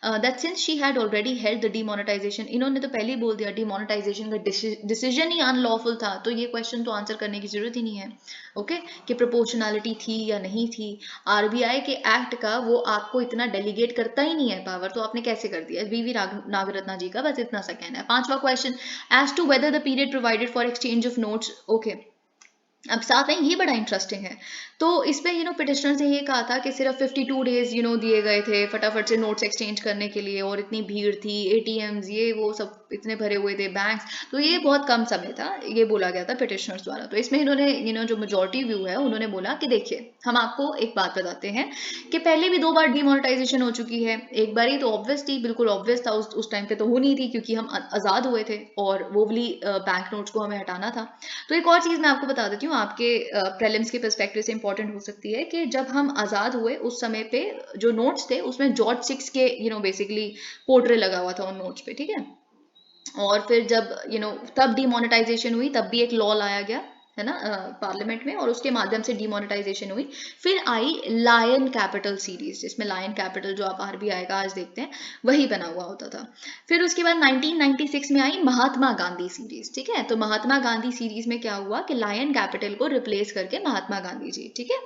that since she had already held the demonetisation, इन्होंने तो पहले ही बोल दिया डिमोनेटाइजेशन का डिसीजन ही अनलॉफुल था, तो ये क्वेश्चन तो आंसर करने की जरूरत ही नहीं है। ओके। कि प्रोपोर्शनैलिटी थी या नहीं थी, आरबीआई के एक्ट का वो आपको इतना डेलीगेट करता ही नहीं है पावर, तो आपने कैसे कर दिया। वीवी नागरत्ना जी का बस इतना सा कहना है। पांचवा question, as to whether the period provided for exchange of notes. Okay. अब साथ में ये बड़ा इंटरेस्टिंग है, तो इस पे पिटिशनर ने ये कहा था कि सिर्फ 52 डेज दिए गए थे फटाफट से नोट्स एक्सचेंज करने के लिए, और इतनी भीड़ थी, एटीएम्स ये वो सब इतने भरे हुए थे, बैंक्स, तो ये बहुत कम समय था, ये बोला गया था पिटिशनर्स द्वारा। तो इसमें इन्होंने जो मेजॉरिटी व्यू है उन्होंने बोला कि देखिए हम आपको एक बात बताते हैं कि पहले भी 2 बार डिमोनेटाइजेशन हो चुकी है, एक बार ही तो ऑब्वियसली बिल्कुल ऑब्वियस था, उस टाइम पे तो हो नहीं थी क्योंकि हम आज़ाद हुए थे और वो वाली बैंक नोट्स को हमें हटाना था। तो एक और चीज़ मैं आपको बता देती हूँ, आपके प्रीलिम्स के पर्सपेक्टिव से इंपॉर्टेंट हो सकती है, कि जब हम आज़ाद हुए उस समय पे जो नोट्स थे उसमें जॉर्ज 6 के बेसिकली पोर्ट्रेट लगा हुआ था उन नोट्स पे। ठीक है। और फिर जब तब डिमोनेटाइजेशन हुई, तब भी एक लॉ लाया गया है ना पार्लियामेंट में, और उसके माध्यम से डिमोनेटाइजेशन हुई। फिर आई लायन कैपिटल सीरीज, जिसमें लायन कैपिटल जो आप आरबीआई का आज देखते हैं वही बना हुआ होता था। फिर उसके बाद 1996 में आई महात्मा गांधी सीरीज। ठीक है। तो महात्मा गांधी सीरीज में क्या हुआ कि लायन कैपिटल को रिप्लेस करके महात्मा गांधी जी। ठीक है।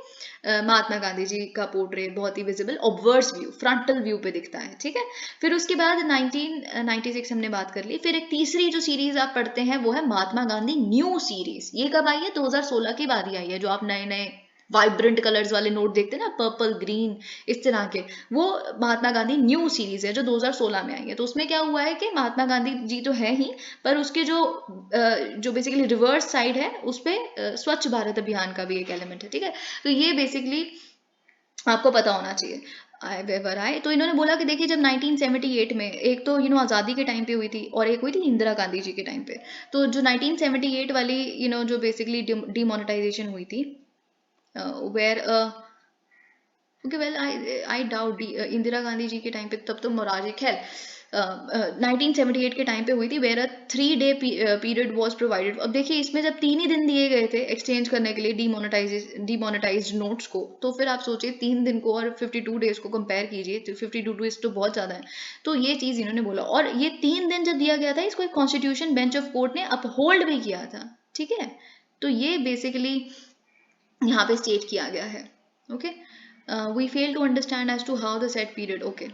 महात्मा गांधी जी का पोर्ट्रेट बहुत ही visible obverse view, frontal view पे दिखता है। ठीक है। फिर उसके बाद 1996 हमने बात कर ली, फिर एक तीसरी जो सीरीज आप पढ़ते हैं वो है महात्मा गांधी न्यू सीरीज। ये कब आई है, 2016 की बारी आई है, जो आप नए नए वाइब्रेंट कलर्स वाले नोट देखते हैं ना, पर्पल ग्रीन इस तरह के, वो महात्मा गांधी न्यू सीरीज है जो 2016 में आई है। तो उसमें क्या हुआ है कि महात्मा गांधी जी तो है ही, पर उसके जो बेसिकली रिवर्स साइड है उस पर स्वच्छ भारत अभियान का भी एक एलिमेंट है। ठीक है। तो ये बेसिकली आपको पता होना चाहिए। आए तो इन्होंने बोला कि देखिए जब 1978 में, एक तो आज़ादी के टाइम पे हुई थी और एक हुई थी इंदिरा गांधी जी के टाइम पे, तो जो 1978 वाली जो बेसिकली डिमोनेटाइजेशन हुई थी, where okay well I doubt Indira Gandhi ji के टाइम पे, तब तो मोरारजी, खैर 1978 के टाइम पे हुई थी, where a 3 day period was provided. अब देखिए इसमें जब 3 ही दिन दिए गए थे एक्सचेंज करने के लिए डीमोनेटाइज्ड नोट्स को, तो फिर आप सोचिए 3 दिन को और 52 डेज को कंपेयर कीजिए, तो 52 डेज तो बहुत ज़्यादा है। तो ये चीज़ इन्होंने बोला, और ये 3 दिन जब दिया गया था इसको एक कॉन्स्टिट्यूशन बेंच ऑफ कोर्ट ने अपहोल्ड भी किया था, ठीक है। तो ये बेसिकली यहाँ पे स्टेट किया गया है। Okay, we fail to understand as to how the set period. Okay,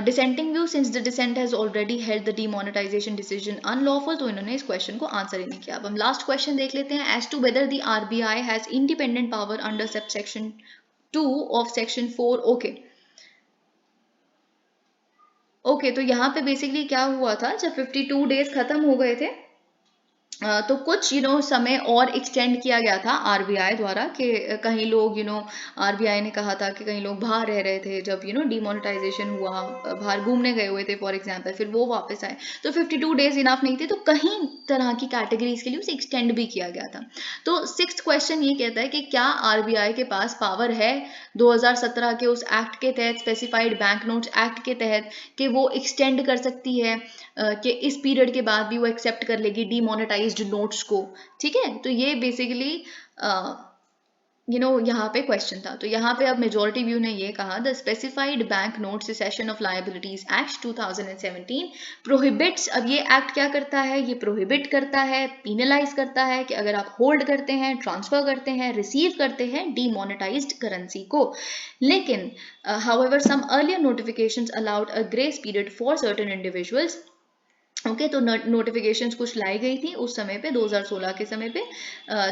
dissenting view, since the dissent has already held the demonetisation decision unlawful, तो इन्होंने इस क्वेश्चन को आंसर ही नहीं किया। अब हम लास्ट क्वेश्चन देख लेते हैं, as to whether the RBI has independent power under sub section 2 of section 4। Okay okay, तो यहाँ पे बेसिकली क्या हुआ था, जब 52 डेज खत्म हो गए थे तो कुछ समय और एक्सटेंड किया गया था आरबीआई द्वारा, कि कहीं लोग आरबीआई ने कहा था कि कहीं लोग बाहर रह रहे थे जब डिमोनेटाइजेशन हुआ, बाहर घूमने गए हुए थे फॉर एग्जांपल, फिर वो वापस आए, तो 52 डेज इनफ नहीं थे, तो कहीं तरह की कैटेगरीज के लिए उसे एक्सटेंड भी किया गया था। तो 6th क्वेश्चन ये कहता है कि क्या आरबीआई के पास पावर है 2017 के उस एक्ट के तहत, स्पेसिफाइड बैंक नोट्स एक्ट के तहत, कि वो एक्सटेंड कर सकती है कि इस पीरियड के बाद भी वो एक्सेप्ट कर लेगी डीमोनेटाइज्ड नोट्स को, ठीक है। तो ये बेसिकली यहाँ पे क्वेश्चन था। तो यहाँ पे अब मेजोरिटी व्यू ने ये कहा, the specified bank note session of liabilities act 2017 prohibits. अब ये एक्ट क्या करता है, ये प्रोहिबिट करता है, पीनलाइज करता है कि अगर आप होल्ड करते हैं, ट्रांसफर करते हैं, रिसीव करते हैं डीमोनेटाइज्ड करेंसी को। लेकिन however some earlier notifications allowed a grace period for certain individuals। Okay तो नोटिफिकेशंस कुछ लाई गई थी उस समय पे 2016 के समय पे,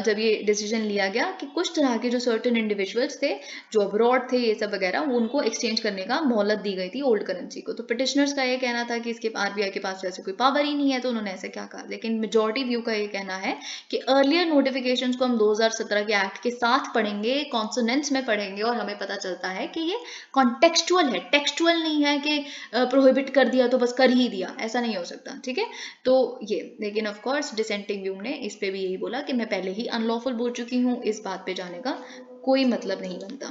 जब ये डिसीजन लिया गया कि कुछ तरह के जो सर्टेन इंडिविजुअल्स थे जो अब्रॉड थे ये सब वगैरह, वो उनको एक्सचेंज करने का मोहलत दी गई थी ओल्ड करेंसी को। तो पिटिशनर्स का ये कहना था कि इसके आरबीआई के पास वैसे कोई पावर ही नहीं है, तो उन्होंने ऐसे क्या कहा। लेकिन मेजॉरिटी व्यू का ये कहना है कि अर्लियर नोटिफिकेशंस को हम 2017 के एक्ट के साथ पढ़ेंगे, कॉन्सोनेंट्स में पढ़ेंगे, और हमें पता चलता है कि ये कॉन्टेक्चुअल है, टेक्सचुअल नहीं है कि प्रोहिबिट कर दिया तो बस कर ही दिया, ऐसा नहीं हो सकता, ठीक है। तो ये, लेकिन ऑफ कोर्स डिसेंटिंग व्यू ने इस पे भी यही बोला कि मैं पहले ही अनलॉफुल बोल चुकी हूँ, इस बात पे जाने का कोई मतलब नहीं बनता।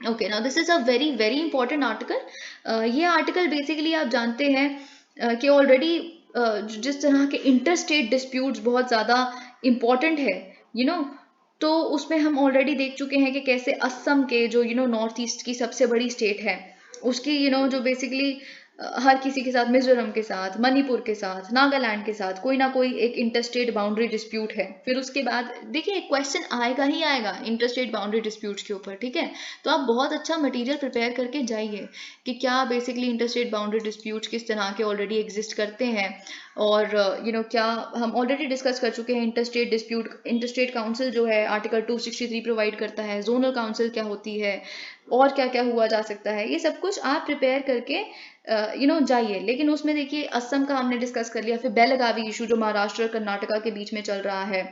Okay, now this is a very very important article. ये आर्टिकल बेसिकली आप जानते हैं कि ऑलरेडी जिस तरह के इंटरस्टेट डिस्प्यूट्स बहुत ज़्यादा इम्पॉर्टेंट है तो उसमें हम ऑलरेडी देख चुके हैं कि कैसे असम के जो नॉर्थ ईस्ट की सबसे बड़ी स्टेट है, उसकी जो बेसिकली हर किसी के साथ, मिजोरम के साथ, मणिपुर के साथ, नागालैंड के साथ कोई ना कोई एक इंटरस्टेट बाउंड्री डिस्प्यूट है। फिर उसके बाद देखिए क्वेश्चन आएगा ही आएगा इंटरस्टेट बाउंड्री डिस्प्यूट्स के ऊपर, ठीक है। तो आप बहुत अच्छा मटेरियल प्रिपेयर करके जाइए कि क्या बेसिकली इंटरस्टेट बाउंड्री डिस्प्यूट्स किस तरह के ऑलरेडी एग्जिस्ट करते हैं, और क्या हम ऑलरेडी डिस्कस कर चुके हैं इंटरस्टेट डिस्प्यूट। इंटरस्टेट काउंसिल जो है आर्टिकल 263 प्रोवाइड करता है, जोनल काउंसिल क्या होती है, और क्या क्या हुआ जा सकता है, ये सब कुछ आप प्रिपेयर करके जाइए। लेकिन उसमें देखिए असम का हमने डिस्कस कर लिया, फिर बेलगावी इशू जो महाराष्ट्र और कर्नाटका के बीच में चल रहा है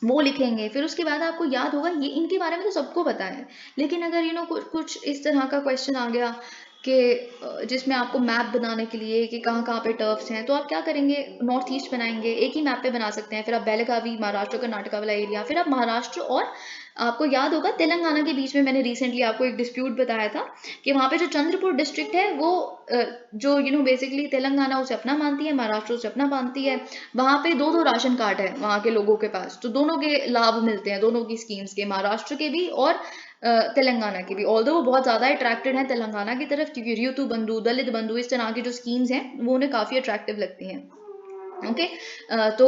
वो लिखेंगे। फिर उसके बाद आपको याद होगा, ये इनके बारे में तो सबको पता है, लेकिन अगर कुछ इस तरह का क्वेश्चन आ गया कि जिसमें आपको मैप बनाने के लिए कि कहाँ कहाँ पे टर्फ्स हैं, तो आप क्या करेंगे, नॉर्थ ईस्ट बनाएंगे, एक ही मैप पे बना सकते हैं। फिर आप बेलगावी महाराष्ट्र कर्नाटका वाला एरिया, फिर आप महाराष्ट्र और आपको याद होगा तेलंगाना के बीच में मैंने रिसेंटली आपको एक डिस्प्यूट बताया था कि वहाँ पे जो चंद्रपुर डिस्ट्रिक्ट है वो जो बेसिकली तेलंगाना उसे अपना मानती है, महाराष्ट्र उसे अपना मानती है, वहाँ पे दो राशन कार्ड है वहाँ के लोगों के पास, तो दोनों के लाभ मिलते हैं, दोनों की स्कीम्स के, महाराष्ट्र के भी और तेलंगाना की भी। ऑल्दो वो बहुत ज़्यादा अट्रैक्टेड है तेलंगाना की तरफ, क्योंकि ऋतु बंधु, दलित बंधु, इस तरह की जो स्कीम्स हैं वो उन्हें काफ़ी अट्रैक्टिव लगती हैं। ओके, तो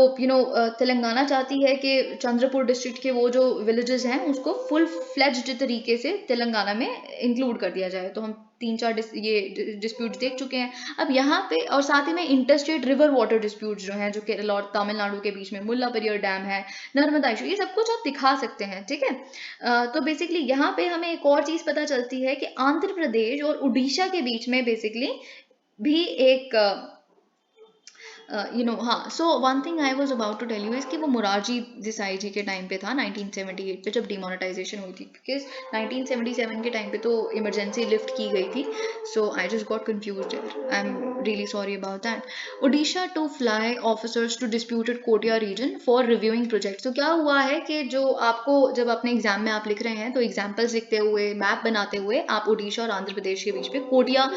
तेलंगाना चाहती है कि चंद्रपुर डिस्ट्रिक्ट के वो जो विलेजेस हैं उसको फुल फ्लेज्ड तरीके से तेलंगाना में इंक्लूड कर दिया जाए। तो हम 3-4 ये डिस्प्यूट्स देख चुके हैं। अब यहाँ पे और साथ ही में इंटरस्टेट रिवर वाटर डिस्प्यूट्स जो हैं, जो केरल और तमिलनाडु के बीच में मुल्लापेरियर डैम है, नर्मदा इशू, ये सब कुछ आप दिखा सकते हैं, ठीक है। तो बेसिकली यहाँ पे हमें एक और चीज़ पता चलती है कि आंध्र प्रदेश और उड़ीसा के बीच में बेसिकली भी एक हाँ, so one thing I was about to tell you is कि वो मुरारजी देसाई जी के टाइम पे था 1978 पे, जब डिमोनेटाइजेशन हुई थी, बिकॉज 1977 के टाइम पे तो इमरजेंसी लिफ्ट की गई थी, so I just got confused there, I am really sorry about that. Odisha to fly officers to disputed Kotia region for reviewing project. तो क्या हुआ है कि जो आपको जब अपने एग्जाम में आप लिख रहे हैं तो एग्जाम्पल्स लिखते हुए, मैप बनाते हुए आप ओडिशा और आंध्र प्रदेश के बीच में कोटिया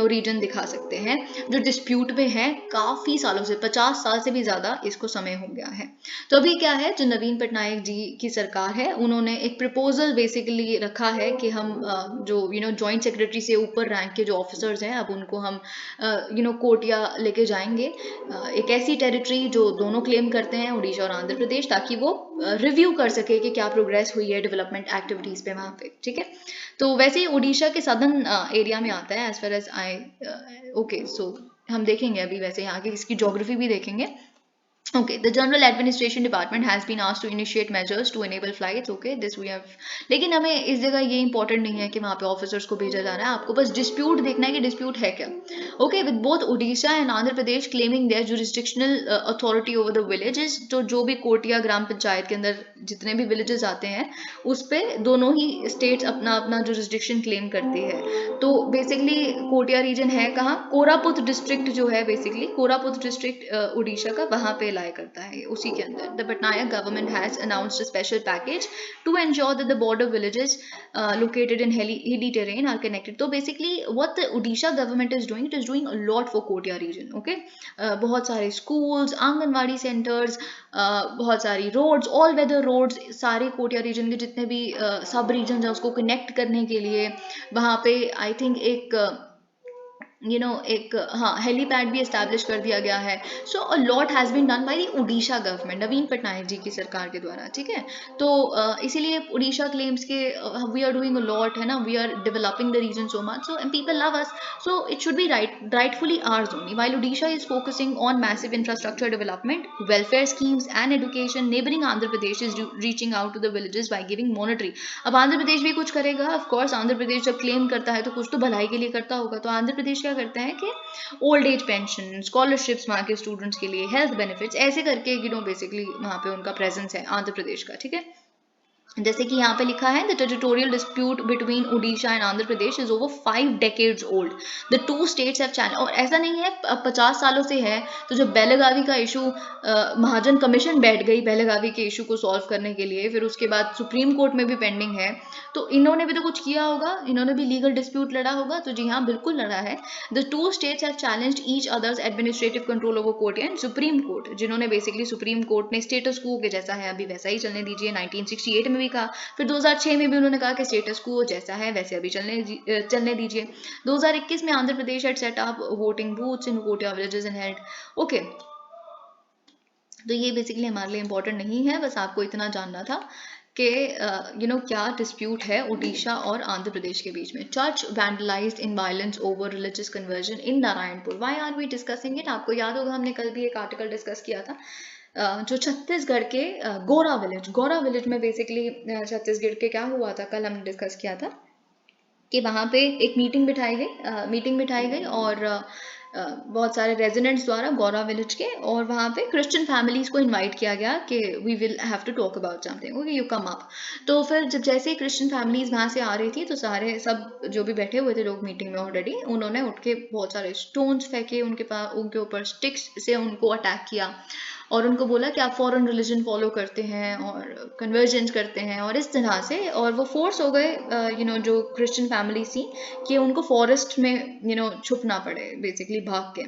रीजन दिखा सकते हैं, जो डिस्प्यूट में है काफी सालों से, 50 साल से भी ज्यादा इसको समय हो गया है। तो अभी क्या है, जो नवीन पटनायक जी की सरकार है, उन्होंने एक प्रपोजल बेसिकली रखा है कि हम जो जॉइंट सेक्रेटरी से ऊपर रैंक के जो ऑफिसर्स हैं, अब उनको हम कोटिया लेके जाएंगे, एक ऐसी टेरिटरी जो दोनों क्लेम करते हैं, उड़ीसा और आंध्र प्रदेश, ताकि वो रिव्यू कर सके कि क्या प्रोग्रेस हुई है डेवलपमेंट एक्टिविटीज पे वहाँ पे, ठीक है। तो वैसे ही उड़ीसा के सदर्न एरिया में आता है as far as I, okay, so हम देखेंगे अभी वैसे यहाँ की इसकी ज्योग्राफी भी देखेंगे। Okay, the General Administration Department has been asked to initiate measures to enable flights. Okay, this we have. लेकिन हमें इस जगह ये important नहीं है कि वहाँ पे ऑफिसर्स को भेजा जा रहा है, आपको बस डिस्प्यूट देखना है कि डिस्प्यूट है क्या। Okay, with both Orissa and Andhra Pradesh claiming their jurisdictional authority over the villages, तो जो भी कोटिया ग्राम पंचायत के अंदर जितने भी विलेजेस आते हैं, उस पर दोनों ही स्टेट्स अपना अपना जुरिस्डिक्शन क्लेम करती है। तो बेसिकली कोटिया रीजन है कहाँ, कोरापुत डिस्ट्रिक्ट जो है, बेसिकली कोरापुत डिस्ट्रिक्ट उड़ीसा का, वहाँ पे लाई करता है उसी के अंदर। The Patnaik government has announced a special package to ensure that the border villages located in hilly terrain are connected. तो basically what the Odisha government is doing, it is doing a lot for Kotia region. Okay, बहुत सारे schools, anganwadi centers, बहुत सारी roads, all weather roads, सारे कोटिया reason के जितने भी सब रीजन है उसको कनेक्ट करने के लिए वहाँ पे आई थिंक एक एक हाँ हेलीपैड भी एस्टैब्लिश कर दिया गया है। So a lot has been done by the Orissa government, Naveen Patnaik ji की सरकार के द्वारा, ठीक है। तो इसीलिए उड़ीसा क्लेम्स के we are doing a lot, है ना, we are developing the region so much, so and people love us, so it should be rightfully ours only. While Odisha is focusing on massive infrastructure development, welfare schemes and education, neighboring Andhra Pradesh is reaching out to the villages by giving monetary. अब आंध्र प्रदेश भी कुछ करेगा, of course Andhra Pradesh जब claim करता है तो कुछ तो भलाई के लिए करता होगा। तो आंध्र प्रदेश क्या करते हैं कि ओल्ड एज पेंशन, स्कॉलरशिप्स वहाँ के स्टूडेंट्स के लिए, हेल्थ बेनिफिट्स, ऐसे करके बेसिकली वहाँ पे उनका प्रेजेंस है आंध्र प्रदेश का, ठीक है। जैसे कि यहाँ पे लिखा है, the territorial dispute between Orissa and Andhra Pradesh is over 5 decades old, the two states have challenge. और ऐसा नहीं है 50 सालों से है, तो जब बेलगावी का इशू, महाजन कमीशन बैठ गई बेलगावी के इशू को सॉल्व करने के लिए, फिर उसके बाद सुप्रीम कोर्ट में भी पेंडिंग है, तो इन्होंने भी तो कुछ किया होगा, इन्होंने भी लीगल डिस्प्यूट लड़ा होगा। तो जी हाँ, बिल्कुल लड़ा है। The two states have challenged each others administrative control over court and supreme court, जिन्होंने बेसिकली सुप्रीम कोर्ट ने स्टेटस क्वो के जैसा है अभी वैसा ही चलने दीजिए, 1968 में भी कहा, फिर 2006 में भी उन्होंने कहा कि स्टेटस क्वो जैसा है वैसे अभी चलने दीजिए। 2021 में Andhra Pradesh had set up voting booths in Kotia villages and held, okay. तो ये बेसिकली हमारे लिए इंपॉर्टेंट नहीं है, बस आपको इतना जानना था कि क्या डिस्प्यूट है उड़ीसा और आंध्र प्रदेश के बीच में। Church vandalized in violence over religious conversion in Narayanpur, why are we discussing it? आपको याद होगा हमने कल भी एक आर्टिकल डिस्कस किया था, जो छत्तीसगढ़ के गोरा विलेज में बेसिकली छत्तीसगढ़ के क्या हुआ था, कल हमने डिस्कस किया था कि वहाँ पे एक मीटिंग बिठाई गई और बहुत सारे रेजिडेंट्स द्वारा गौरा विलेज के, और वहाँ पे क्रिश्चियन फैमिलीज को इनवाइट किया गया कि we will have to talk about something, okay you come up. तो फिर जब जैसे ही क्रिश्चियन फैमिलीज वहाँ से आ रही थी, तो सारे सब जो भी बैठे हुए थे लोग मीटिंग में ऑलरेडी, उन्होंने उठ के बहुत सारे स्टोन्स फेंके उनके ऊपर स्टिक्स से उनको अटैक किया और उनको बोला कि आप फॉरेन रिलीजन फॉलो करते हैं और कन्वर्जेंस करते हैं, और इस तरह से, और वो फोर्स हो गए जो क्रिश्चियन फैमिली थी कि उनको फॉरेस्ट में छुपना पड़े बेसिकली भाग के।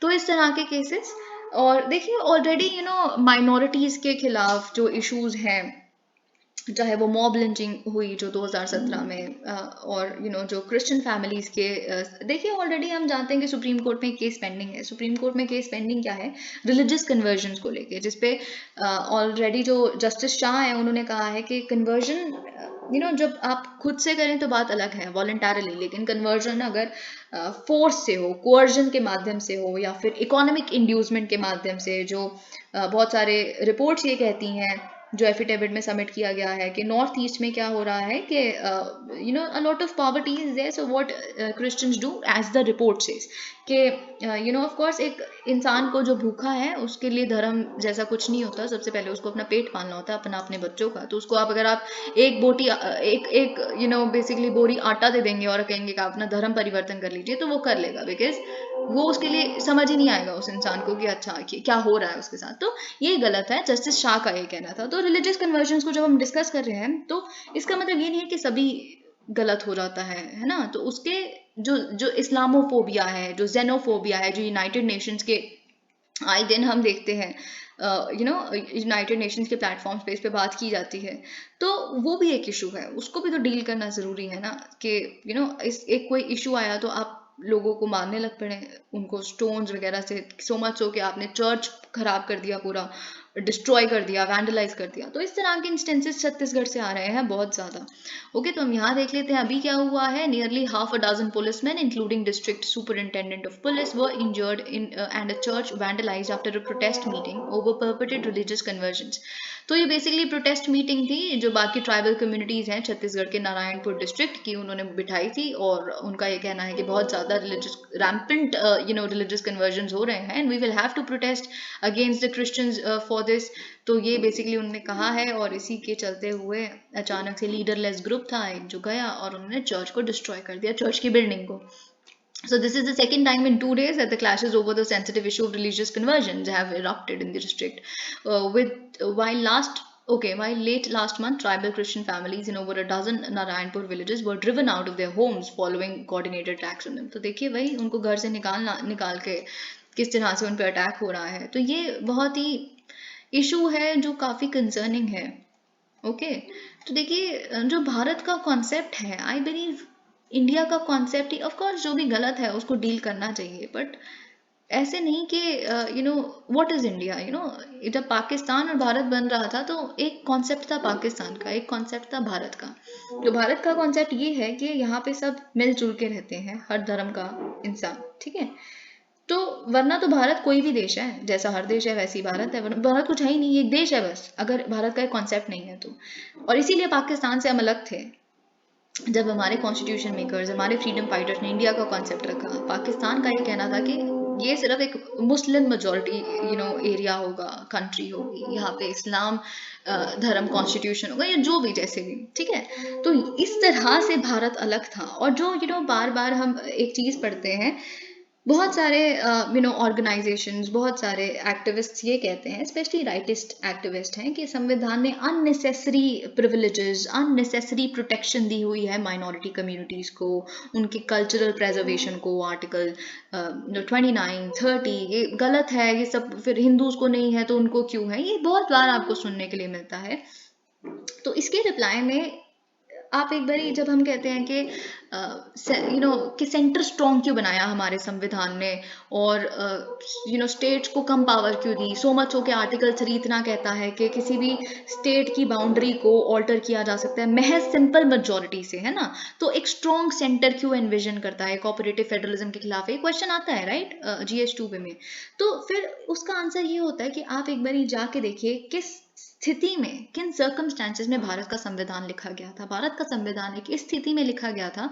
तो इस तरह के केसेस, और देखिए ऑलरेडी माइनॉरिटीज़ के खिलाफ जो इश्यूज हैं, चाहे वो मॉब लिंचिंग हुई जो 2017 में, और जो क्रिश्चियन फैमिलीज के, देखिए ऑलरेडी हम जानते हैं कि सुप्रीम कोर्ट में केस पेंडिंग है। सुप्रीम कोर्ट में केस पेंडिंग क्या है, रिलीजियस कन्वर्जन को लेके, जिसपे ऑलरेडी जो जस्टिस शाह है उन्होंने कहा है कि कन्वर्जन जब आप खुद से करें तो बात अलग है, वॉलंटरली, लेकिन कन्वर्जन अगर फोर्स से हो, कोअर्जन के माध्यम से हो, या फिर इकोनॉमिक इंड्यूसमेंट के माध्यम से, जो बहुत सारे रिपोर्ट्स ये कहती हैं जो एफिडेविट में सबमिट किया गया है कि नॉर्थ ईस्ट में क्या हो रहा है कि a lot of poverty is there, so what Christians do as the report says कि ऑफ कोर्स एक इंसान को जो भूखा है उसके लिए धर्म जैसा कुछ नहीं होता, सबसे पहले उसको अपना पेट पालना होता है, अपना अपने बच्चों का। तो उसको आप अगर आप एक बोटी एक एक बेसिकली बोरी आटा दे देंगे और कहेंगे कि आप अपना धर्म परिवर्तन कर लीजिए, तो वो कर लेगा, बिकॉज वो उसके लिए समझ ही नहीं आएगा उस इंसान को कि अच्छा क्या हो रहा है उसके साथ। तो ये गलत है, जस्टिस शाह का ये कहना था। तो रिलीजियस कन्वर्जन को जब हम डिस्कस कर रहे हैं तो इसका मतलब ये नहीं है कि सभी गलत हो जाता है ना। तो उसके जो जो इस्लामोफोबिया है, जो जेनोफोबिया है, जो यूनाइटेड नेशंस के आए दिन हम देखते हैं, यूनाइटेड नेशंस के प्लेटफॉर्म्स पे इस पे बात की जाती है, तो वो भी एक इशू है, उसको भी तो डील करना ज़रूरी है ना। कि इस एक कोई इशू आया तो आप लोगों को मारने लग पड़े, उनको स्टोन्स वगैरह से, सो मच हो कि आपने चर्च खराब कर दिया, पूरा डिस्ट्रॉय कर दिया, वैंडलाइज कर दिया। तो इस तरह के इंस्टेंसेस छत्तीसगढ़ से आ रहे हैं बहुत ज़्यादा। ओके, तो हम यहाँ देख लेते हैं अभी क्या हुआ है। Nearly half a dozen policemen including district superintendent of police were injured in and a church vandalized after a protest meeting over purported religious conversions. तो ये बेसिकली प्रोटेस्ट मीटिंग थी जो बाकी ट्राइबल कम्युनिटीज़ हैं छत्तीसगढ़ के नारायणपुर डिस्ट्रिक्ट की, उन्होंने बिठाई थी। और उनका ये कहना है कि बहुत ज़्यादा रिलीजियस रैम्पेंट रिलीजियस कन्वर्जन्स हो रहे हैं and we will have to protest against the Christians for this. तो ये बेसिकली उन्होंने कहा है, और इसी के चलते हुए अचानक से लीडरलेस ग्रुप था एक जो गया और उन्होंने चर्च को डिस्ट्रॉय कर दिया, चर्च की बिल्डिंग को। So this is the second time in 2 days that the clashes over the sensitive issue of religious conversions have erupted in the district. While late last month, tribal Christian families in over a dozen Narayanpur villages were driven out of their homes following coordinated attacks on them. तो देखिए भाई, उनको घर से निकाल के किस तरह से उन पर अटैक हो रहा है। तो ये बहुत ही इशू है जो काफ़ी कंसर्निंग है। ओके, तो देखिए जो भारत का कॉन्सेप्ट है, आई बिलीव इंडिया का कॉन्सेप्ट ही, ऑफ कोर्स जो भी गलत है उसको डील करना चाहिए, बट ऐसे नहीं कि व्हाट इज इंडिया। जब पाकिस्तान और भारत बन रहा था तो एक कॉन्सेप्ट था पाकिस्तान का, एक कॉन्सेप्ट था भारत का। तो भारत का कॉन्सेप्ट ये है कि यहाँ पे सब मिलजुल के रहते हैं, हर धर्म का इंसान, ठीक है। तो वरना तो भारत कोई भी देश है, जैसा हर देश है वैसे ही भारत है, वरना भारत कुछ है ही नहीं, एक देश है बस, अगर भारत का एक कॉन्सेप्ट नहीं है तो। और इसीलिए पाकिस्तान से हम अलग थे। जब हमारे कॉन्स्टिट्यूशन मेकर्स, हमारे फ्रीडम फाइटर्स ने इंडिया का कॉन्सेप्ट रखा, पाकिस्तान का ये कहना था कि ये सिर्फ एक मुस्लिम मेजॉरिटी एरिया होगा, कंट्री होगी, यहाँ पे इस्लाम धर्म कॉन्स्टिट्यूशन होगा, या जो भी जैसे भी, ठीक है। तो इस तरह से भारत अलग था। और जो बार बार हम एक चीज़ पढ़ते हैं, बहुत सारे ऑर्गेनाइजेशंस, बहुत सारे एक्टिविस्ट्स ये कहते हैं, स्पेशली राइटिस्ट एक्टिविस्ट हैं, कि संविधान ने अननेसेसरी प्रिविलेजेस, अननेसेसरी प्रोटेक्शन दी हुई है माइनॉरिटी कम्युनिटीज़ को, उनके कल्चरल प्रेजर्वेशन को। आर्टिकल 29, 30 ये गलत है, ये सब फिर हिंदूज को नहीं है तो उनको क्यों है, ये बहुत बार आपको सुनने के लिए मिलता है। तो इसके रिप्लाई में आप एक बारी, जब हम कहते हैं कि कि सेंटर स्ट्रॉन्ग क्यों बनाया हमारे संविधान ने, और स्टेट्स को कम पावर क्यों दी, सो मच हो के आर्टिकल 3 इतना कहता है कि किसी भी स्टेट की बाउंड्री को ऑल्टर किया जा सकता है महज सिंपल मेजॉरिटी से, है ना। तो एक स्ट्रॉन्ग सेंटर क्यों एनविजन करता है, कोऑपरेटिव फेडरलिज्म के खिलाफ एक क्वेश्चन आता है, राइट, GS2 में। तो फिर उसका आंसर ये होता है कि आप एक बारी जाके देखिए किस स्थिति में, किन सर्कमस्टांसेस में भारत का संविधान लिखा गया था। भारत का संविधान एक इस स्थिति में लिखा गया था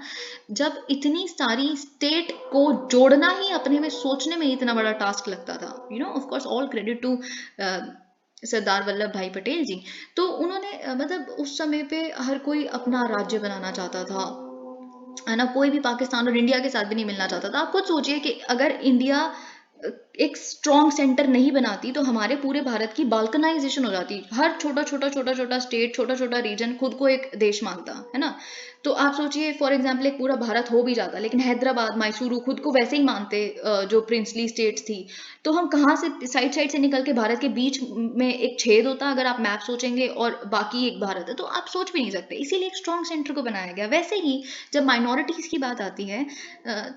जब इतनी सारी स्टेट को जोड़ना ही अपने में, सोचने में इतना बड़ा टास्क लगता था। Of course all credit to Sardar Vallabhbhai Patel जी। तो उन्होंने मतलब उस समय पे हर कोई अपना राज्य बनाना चाहता था, है ना, कोई भी पाकिस्तान और इंडिया के साथ भी नहीं मिलना चाहता था। आप खुद सोचिए कि अगर इंडिया एक स्ट्रॉन्ग सेंटर नहीं बनाती तो हमारे पूरे भारत की बाल्कनाइजेशन हो जाती, हर छोटा छोटा स्टेट, छोटा छोटा रीजन खुद को एक देश मानता, है ना। तो आप सोचिए फॉर एग्जांपल एक पूरा भारत हो भी जाता, लेकिन हैदराबाद, मैसूरू खुद को वैसे ही मानते जो प्रिंसली स्टेट्स थी। तो हम कहाँ से साइड साइड से निकल के भारत के बीच में एक छेद होता अगर आप मैप सोचेंगे, और बाकी एक भारत है, तो आप सोच भी नहीं सकते। इसीलिए एक स्ट्रॉन्ग सेंटर को बनाया गया। वैसे ही जब माइनॉरिटीज की बात आती है,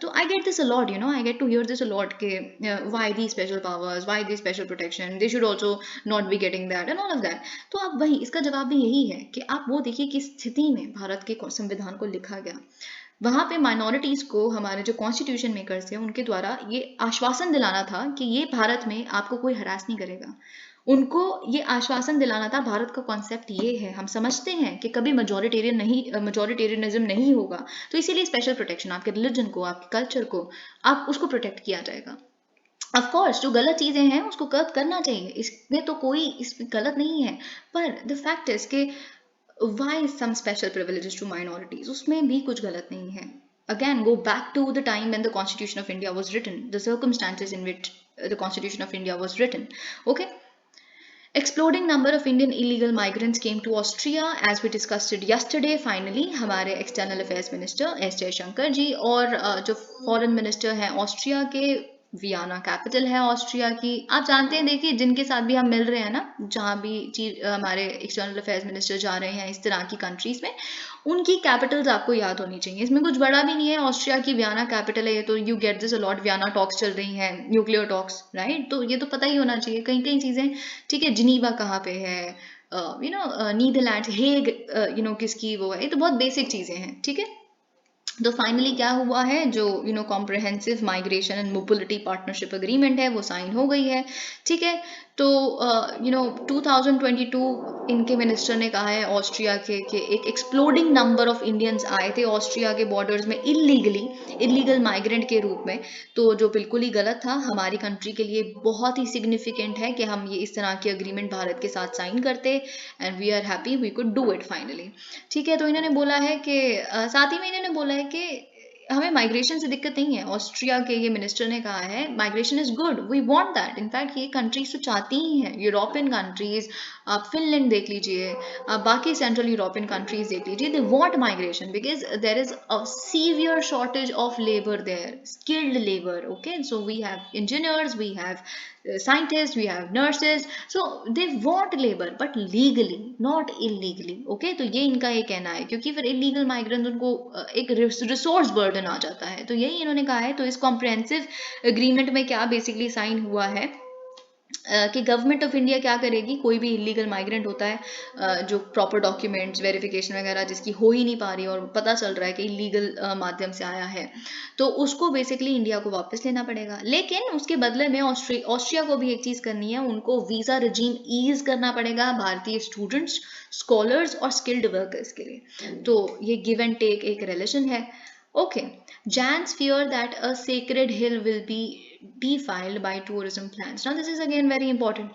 तो I get this a lot, I get to hear this a lot के why these special powers, why this special protection, they should also not be getting that and all of that। तो आप वही, इसका जवाब भी यही है कि आप वो देखिए किस स्थिति में भारत के संविधान को लिखा गया। वहां पे माइनॉरिटीज को हमारे जो कॉन्स्टिट्यूशन मेकर्स थे उनके द्वारा ये आश्वासन दिलाना था कि ये भारत में आपको कोई हरास नहीं करेगा। उनको ये आश्वासन दिलाना था, भारत का कॉन्सेप्ट ये है, हम समझते हैं कि कभी मजॉरिटेरियनिज्म नहीं होगा, तो इसीलिए स्पेशल प्रोटेक्शन, आपके रिलीजन को, आपके कल्चर को, आप उसको प्रोटेक्ट किया जाएगा। ऑफ कोर्स जो गलत चीजें हैं उसको कर्ब करना चाहिए, इसमें तो कोई इसमें गलत नहीं है, पर द फैक्ट इज कि why some special privileges to minorities, उसमें भी कुछ गलत नहीं है। Again, go back to the time when the Constitution of India was written, the circumstances in which the Constitution of India was written. Okay, exploding number of Indian illegal migrants came to Austria, as we discussed it yesterday. Finally, हमारे external affairs minister S Jaishankar ji और जो foreign minister हैं Austria के, Vienna capital है Austria की, आप जानते हैं, देखिए जिनके साथ भी हम मिल रहे हैं ना, जहाँ भी हमारे एक्सटर्नल अफेयर्स मिनिस्टर जा रहे हैं इस तरह की कंट्रीज में, उनकी कैपिटल्स आपको याद होनी चाहिए। इसमें कुछ बड़ा भी नहीं है, ऑस्ट्रिया की वियना कैपिटल है ये, तो you get this allot, Vienna talks चल रही हैं, न्यूक्लियर टॉक्स, राइट, तो ये तो पता ही होना चाहिए कई कई चीजें। ठीक है, जिनीवा कहाँ पे है, नीदरलैंड हेग, किसकी वो है, ये तो बहुत बेसिक चीजें हैं। ठीक है, तो फाइनली क्या हुआ है, जो comprehensive migration and mobility partnership agreement है वो साइन हो गई है। ठीक है, तो 2022 इनके मिनिस्टर ने कहा है ऑस्ट्रिया के कि एक एक्सप्लोडिंग नंबर ऑफ इंडियंस आए थे ऑस्ट्रिया के बॉर्डर्स में इलीगल माइग्रेंट के रूप में, तो जो बिल्कुल ही गलत था, हमारी कंट्री के लिए बहुत ही सिग्निफिकेंट है कि हम ये इस तरह के अग्रीमेंट भारत के साथ साइन करते, and we are happy we could do it finally. ठीक है, तो इन्होंने बोला है कि साथ ही में इन्होंने बोला है कि हमें माइग्रेशन से दिक्कत नहीं है, ऑस्ट्रिया के ये मिनिस्टर ने कहा है migration is good, we want that, in fact ये कंट्रीज तो चाहती ही हैं, यूरोपियन कंट्रीज, आप फिनलैंड देख लीजिए, आप बाकी सेंट्रल यूरोपियन कंट्रीज देख लीजिए, they want migration because there is a severe shortage of labour there, skilled labour. Okay, so we have engineers, we have scientists, we have nurses, so they want labor but legally, not illegally. Okay, तो ये इनका ये कहना है, क्योंकि फिर illegal migrants उनको एक रिसोर्स बर्डन आ जाता है, तो यही इन्होंने कहा है। तो इस कॉम्प्रिहेंसिव एग्रीमेंट में क्या बेसिकली साइन हुआ है कि गवर्नमेंट ऑफ इंडिया क्या करेगी, कोई भी इलीगल माइग्रेंट होता है जो प्रॉपर डॉक्यूमेंट्स वेरिफिकेशन वगैरह जिसकी हो ही नहीं पा रही और पता चल रहा है कि इलीगल माध्यम से आया है, तो उसको बेसिकली इंडिया को वापस लेना पड़ेगा। लेकिन उसके बदले में ऑस्ट्रिया को भी एक चीज़ करनी है, उनको वीज़ा रजीम ईज करना पड़ेगा भारतीय स्टूडेंट्स, स्कॉलर्स और स्किल्ड वर्कर्स के लिए। तो ये गिव एंड टेक एक रिलेशन है। Okay, Jan's fear that a sacred hill will be defiled by tourism plans. Now, this is again very important.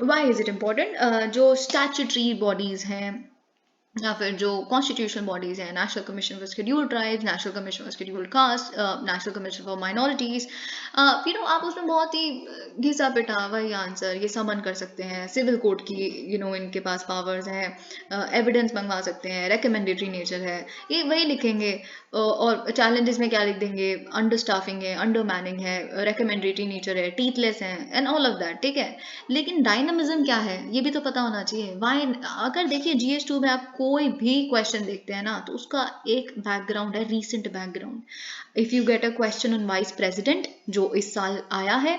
Why is it important? जो statutory bodies हैं या फिर जो कॉन्स्टिट्यूशनल बॉडीज हैं, national commission for scheduled tribes, national commission for scheduled caste, national commission for minorities, आप उसमें बहुत ही घिसा पिटा वही आंसर, ये समन कर सकते हैं, सिविल कोर्ट की इनके पास पावर्स हैं, एविडेंस मंगवा सकते हैं, रिकमेंडेटरी नेचर है, ये वही लिखेंगे, और चैलेंजेस में क्या लिख देंगे, अंडर स्टाफिंग है, अंडर मैनिंग है, रिकमेंडेटरी नेचर है, टीथलेस है, एंड ऑल ऑफ दैट। ठीक है, लेकिन डायनामिज्म क्या है ये भी तो पता होना चाहिए। वाई, अगर देखिए GS2 में आप कोई भी क्वेश्चन देखते हैं ना, तो उसका एक बैकग्राउंड है, recent background. If you get a question on vice president जो इस साल आया है,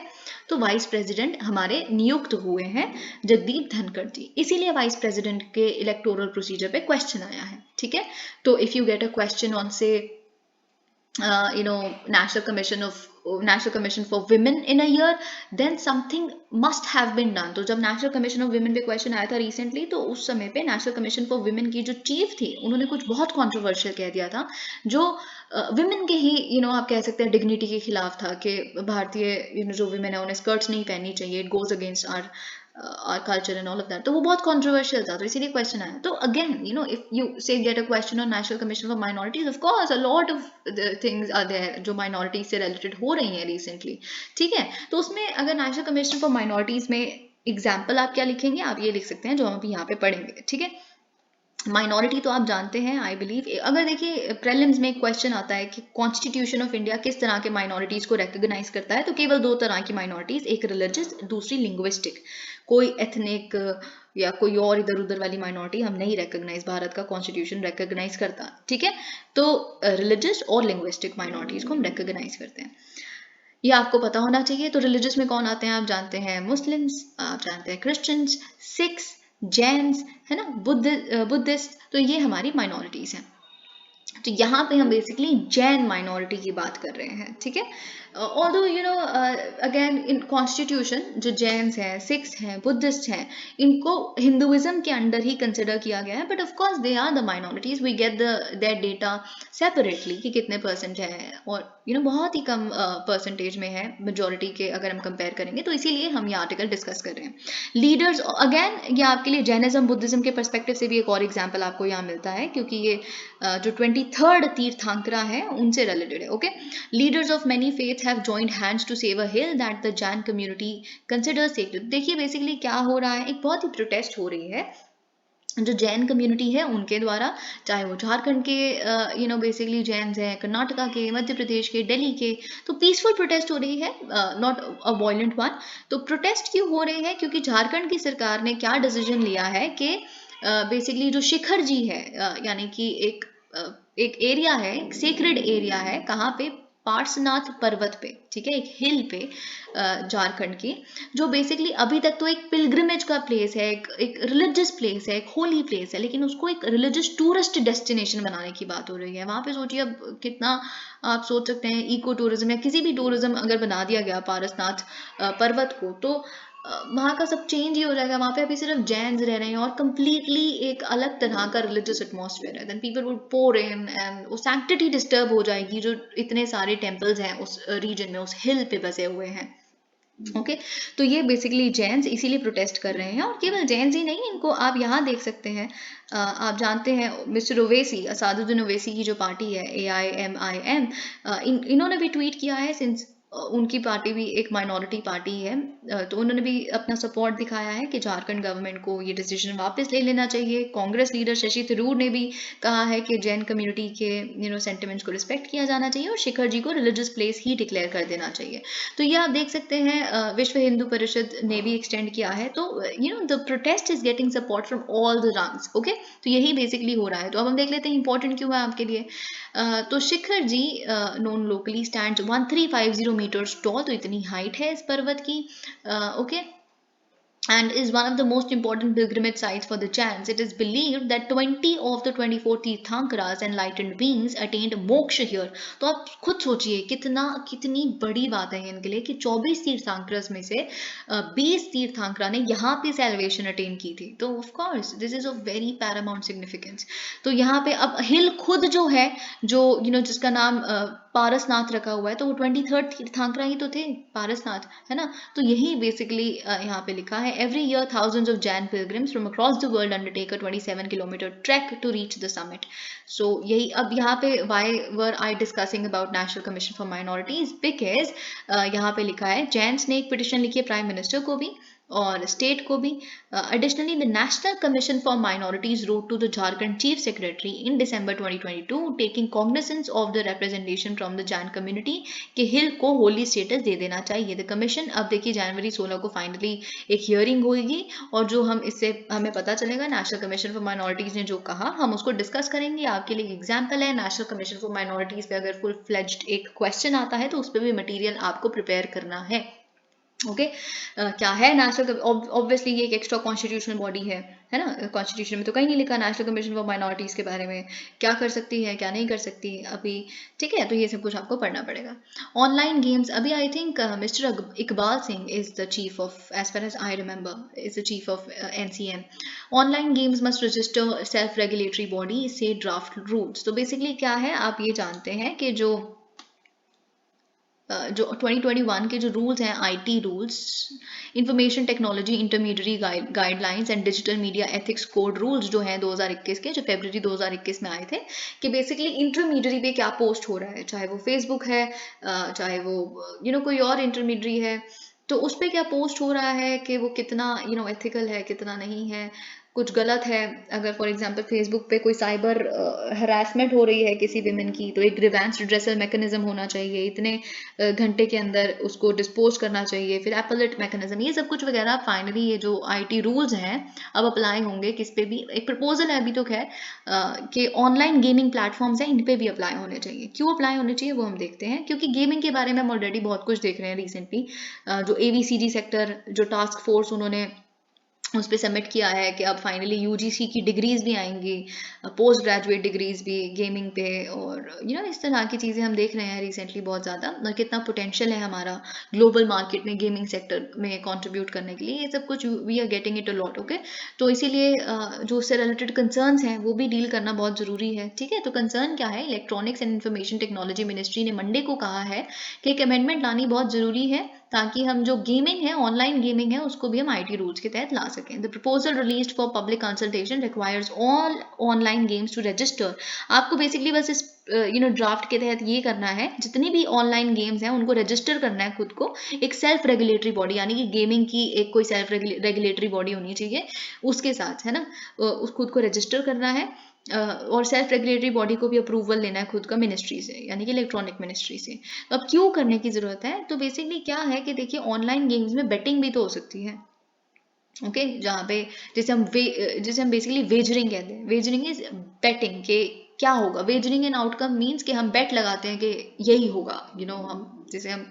तो वाइस प्रेसिडेंट हमारे नियुक्त हुए हैं जगदीप धनखड़ जी, इसीलिए वाइस प्रेसिडेंट के इलेक्टोरल प्रोसीजर पे क्वेश्चन आया है। ठीक है, तो if you get a question on से National Commission for Women in a year, then something must have been done. तो जब नेशनल कमीशन ऑफ विमेन पे क्वेश्चन आया था रिसेंटली, तो उस समय पे नेशनल कमीशन फॉर विमेन की जो चीफ थी, उन्होंने कुछ बहुत कॉन्ट्रोवर्शियल कह दिया था, जो विमेन के ही आप कह सकते हैं डिग्निटी के खिलाफ था, कि भारतीय जो विमेन है उन्हें स्कर्ट्स नहीं पहननी चाहिए, it goes against our culture and all of that, तो वो बहुत controversial था, तो इसीलिए क्वेश्चन आया। तो again, if you say get a question on National Commission for Minorities, of course a lot of the things are there जो minorities से related हो रही हैं recently। ठीक है, तो उसमें अगर National Commission for Minorities में एग्जाम्पल आप क्या लिखेंगे, आप ये लिख सकते हैं जो हम अभी यहाँ पे पढ़ेंगे। ठीक है, माइनॉरिटी तो आप जानते हैं, आई बिलीव, अगर देखिए प्रीलिम्स में एक क्वेश्चन आता है कि कॉन्स्टिट्यूशन ऑफ इंडिया किस तरह के माइनॉरिटीज को रिकॉग्नाइज करता है, तो केवल दो तरह की माइनॉरिटीज, एक रिलीजियस, दूसरी लिंग्विस्टिक। कोई एथनिक या कोई और इधर उधर वाली माइनॉरिटी हम नहीं रिकॉग्नाइज, भारत का कॉन्स्टिट्यूशन रिकॉग्नाइज करता। ठीक है, तो रिलीजियस और लिंग्विस्टिक माइनॉरिटीज को हम रिकॉग्नाइज करते हैं, ये आपको पता होना चाहिए। तो रिलीजियस में कौन आते हैं, आप जानते हैं मुस्लिम्स, आप जानते हैं क्रिश्चियंस, सिख्स, जैन्स, है ना, बुद्धिस्ट, तो ये हमारी माइनॉरिटीज हैं। तो यहाँ पे हम बेसिकली जैन माइनॉरिटी की बात कर रहे हैं। ठीक है, ऑल्दो अगेन इन कॉन्स्टिट्यूशन जो जैन्स हैं, सिख्स हैं, बुद्धिस्ट हैं, इनको हिंदुइज्म के अंडर ही कंसिडर किया गया है, but of course they are the minorities, we get that data separately कि कितने परसेंट है, और बहुत ही कम परसेंटेज में है मेजोरिटी के अगर हम कंपेयर करेंगे, तो इसीलिए हम ये आर्टिकल डिस्कस कर रहे हैं। लीडर्स अगेन ये आपके लिए जैनिज्म बुद्धिज्म के पर्सपेक्टिव से भी एक और एग्जाम्पल आपको यहाँ मिलता है, क्योंकि ये जो 23rd तीर्थंकरा है उनसे रिलेटेड है। Okay, leaders of many faiths have joined hands to save a hill that the Jain community considers sacred. देखिए बेसिकली क्या हो रहा है, एक बहुत ही प्रोटेस्ट हो रही है जो जैन कम्युनिटी है उनके द्वारा, चाहे वो झारखंड के बेसिकली जैन्स हैं, कर्नाटका के, मध्य प्रदेश के, दिल्ली के, तो पीसफुल प्रोटेस्ट हो रही है, नॉट अ वायलेंट वन। तो प्रोटेस्ट क्यों हो रही है, क्योंकि झारखंड की सरकार ने क्या डिसीजन लिया है कि बेसिकली जो शिखर जी है, यानी कि एक एरिया है, एक सेक्रेड एरिया है, कहाँ पे, पार्श्वनाथ पर्वत पे, ठीक है, एक हिल पे झारखंड की, जो बेसिकली अभी तक तो एक पिलग्रिमेज का प्लेस है, एक रिलीजियस प्लेस है, एक होली प्लेस है, लेकिन उसको एक रिलीजियस टूरिस्ट डेस्टिनेशन बनाने की बात हो रही है। वहां पे सोचिए अब कितना, आप सोच सकते हैं इको टूरिज्म या किसी भी टूरिज्म अगर बना दिया गया पारसनाथ पर्वत को, तो वहाँ का सब चेंज ही हो जाएगा। वहाँ पे अभी सिर्फ जैन्स रह रहे हैं और कंप्लीटली एक अलग तरह का रिलीजियस एटमॉस्फेयर है, then people would pour in and वो सैंक्टिटी डिस्टर्ब हो जाएगी, जो इतने सारे टेम्पल्स हैं उस रीजन में, उस हिल पे बसे हुए हैं। ओके, तो ये बेसिकली जैन्स इसीलिए प्रोटेस्ट कर रहे हैं, और केवल जैन्स ही नहीं, इनको आप यहाँ देख सकते हैं, आप जानते हैं मिस्टर ओवैसी, असादुद्दीन ओवैसी की जो पार्टी है AIMIM, इन्होंने भी ट्वीट किया है, सिंस उनकी पार्टी भी एक माइनॉरिटी पार्टी है, तो उन्होंने भी अपना सपोर्ट दिखाया है कि झारखंड गवर्नमेंट को ये डिसीजन वापस ले लेना चाहिए। कांग्रेस लीडर शशि थरूर ने भी कहा है कि जैन कम्युनिटी के सेंटिमेंट्स को रिस्पेक्ट किया जाना चाहिए और शिखर जी को रिलीजियस प्लेस ही डिक्लेयर कर देना चाहिए। तो ये आप देख सकते हैं विश्व हिंदू परिषद ने भी एक्सटेंड किया है, तो the protest is getting support from all the rungs. Okay, तो यही बेसिकली हो रहा है। तो अब हम देख लेते हैं इंपॉर्टेंट क्यों है आपके लिए। तो Shikhar ji known locally stand 1350 meters tall, तो इतनी हाइट है इस पर्वत की। Okay, and is one of the most important pilgrimage sites for the Jains. It is believed that 20 of the 24 Tirthankaras enlightened beings attained moksha here. तो आप खुद सोचिए कितनी बड़ी बात है इनके लिए कि 24 तीर्थंकरस में से 20 तीर्थंकरा ने यहाँ पे सेल्वेशन अटेन की थी। तो of course this is of very Paramount significance. तो यहाँ पे अब हिल खुद जो है, जो जिसका नाम पारसनाथ रखा हुआ है, तो वो 23rd तीर्थंकरा ही तो थे, पारसनाथ, है ना। तो यही बेसिकली यहाँ पे लिखा है, every year thousands of Jain pilgrims from across the world undertake a 27-kilometer trek to reach the summit. So यही अब यहाँ पे why were I discussing about National Commission for Minorities, because यहाँ पे लिखा है जैन्स ने एक पिटिशन लिखी है प्राइम मिनिस्टर को भी और स्टेट को भी। Additionally the national commission for minorities wrote to the Jharkhand chief secretary in December 2022 taking cognizance of the representation from the Jain community कि हिल को होली स्टेटस दे देना चाहिए। द कमीशन, अब देखिए जनवरी 16 को फाइनली एक हियरिंग होगी, और जो हमें पता चलेगा नेशनल कमीशन फॉर माइनॉरिटीज ने जो कहा, हम उसको डिस्कस करेंगे। आपके लिए एग्जाम्पल है, नेशनल कमीशन फॉर माइनॉरिटीज पे अगर फुल फ्लेज्ड एक क्वेश्चन आता है तो उस पर भी मटीरियल आपको प्रिपेयर करना है। ओके, क्या है नेशनल, ऑब्वियसली ये एक एक्स्ट्रा कॉन्स्टिट्यूशनल बॉडी है ना। कॉन्स्टिट्यूशन में तो कहीं नहीं लिखा नेशनल कमीशन फॉर माइनॉरिटीज के बारे में, क्या कर सकती है क्या नहीं कर सकती अभी, ठीक है। तो ये सब कुछ आपको पढ़ना पड़ेगा। ऑनलाइन गेम्स, अभी I think mister Iqbal Singh is the chief of, as far as I remember, is the chief of NCM। Online games must register self regulatory body से ड्राफ्ट रूल्स। तो बेसिकली क्या है, आप ये जानते हैं कि जो 2021 के जो रूल्स हैं, IT rules, information technology intermediate guidelines and digital media ethics code rules जो हैं 2021 के, जो फरवरी 2021 में आए थे, कि बेसिकली इंटरमीडिएट पे क्या पोस्ट हो रहा है, चाहे वो फेसबुक है, चाहे वो कोई और इंटरमीडिएट है, तो उस पर क्या पोस्ट हो रहा है कि वो कितना एथिकल है, कितना नहीं है, कुछ गलत है। अगर फॉर एग्जांपल फेसबुक पे कोई साइबर हरासमेंट हो रही है किसी विमेन की, तो एक ग्रीवेंस रिड्रेसल मैकेनिज्म होना चाहिए, इतने घंटे के अंदर उसको डिस्पोज करना चाहिए, फिर एपलेट मैकेनिज्म, ये सब कुछ वगैरह। फाइनली ये जो IT रूल्स हैं अब अप्लाई होंगे किस पे भी, एक प्रपोजल है अभी तो खैर कि ऑनलाइन गेमिंग प्लेटफॉर्म्स हैं, इन पे भी अप्लाई होने चाहिए। क्यों अप्लाई होने चाहिए वो हम देखते हैं, क्योंकि गेमिंग के बारे में हम ऑलरेडी बहुत कुछ देख रहे हैं रिसेंटली। जो ABCD सेक्टर, जो टास्क फोर्स उन्होंने उस पर सबमिट किया है कि अब फाइनली यूजीसी की डिग्रीज भी आएंगी, पोस्ट ग्रेजुएट डिग्रीज भी गेमिंग पे, और इस तरह की चीज़ें हम देख रहे हैं रिसेंटली बहुत ज़्यादा, और कितना पोटेंशियल है हमारा ग्लोबल मार्केट में गेमिंग सेक्टर में कंट्रीब्यूट करने के लिए, ये सब कुछ we are getting it a lot. Okay, तो इसीलिए जो उससे रिलेटेड कंसर्न्स हैं वो भी डील करना बहुत ज़रूरी है। ठीक है, तो कंसर्न क्या है, electronics and information technology ministry ने मंडे को कहा है कि एक अमेंडमेंट लानी बहुत ज़रूरी है ताकि हम जो गेमिंग है, ऑनलाइन गेमिंग है, उसको भी हम आईटी रूल्स के तहत ला सकें। The proposal released for public consultation requires all online games to register. आपको बेसिकली बस इस ड्राफ्ट के तहत ये करना है, जितनी भी ऑनलाइन गेम्स हैं उनको रजिस्टर करना है खुद को एक सेल्फ रेगुलेटरी बॉडी, यानी कि गेमिंग की एक कोई सेल्फ रेगुलेटरी बॉडी होनी चाहिए उसके साथ, है ना, उस खुद को रजिस्टर करना है, और सेल्फ रेगुलेटरी बॉडी को भी अप्रूवल लेना है खुद का मिनिस्ट्री से, यानी कि इलेक्ट्रॉनिक मिनिस्ट्री से। तो अब क्यों करने की जरूरत है, तो बेसिकली क्या है कि देखिए ऑनलाइन गेम्स में बेटिंग भी तो हो सकती है। ओके, जहाँ पे जैसे हम बेसिकली वेजरिंग कहते हैं, वेजरिंग इज बेटिंग के क्या होगा, वेजरिंग एन आउटकम मीन्स कि हम बेट लगाते हैं कि यही होगा, हम जैसे हम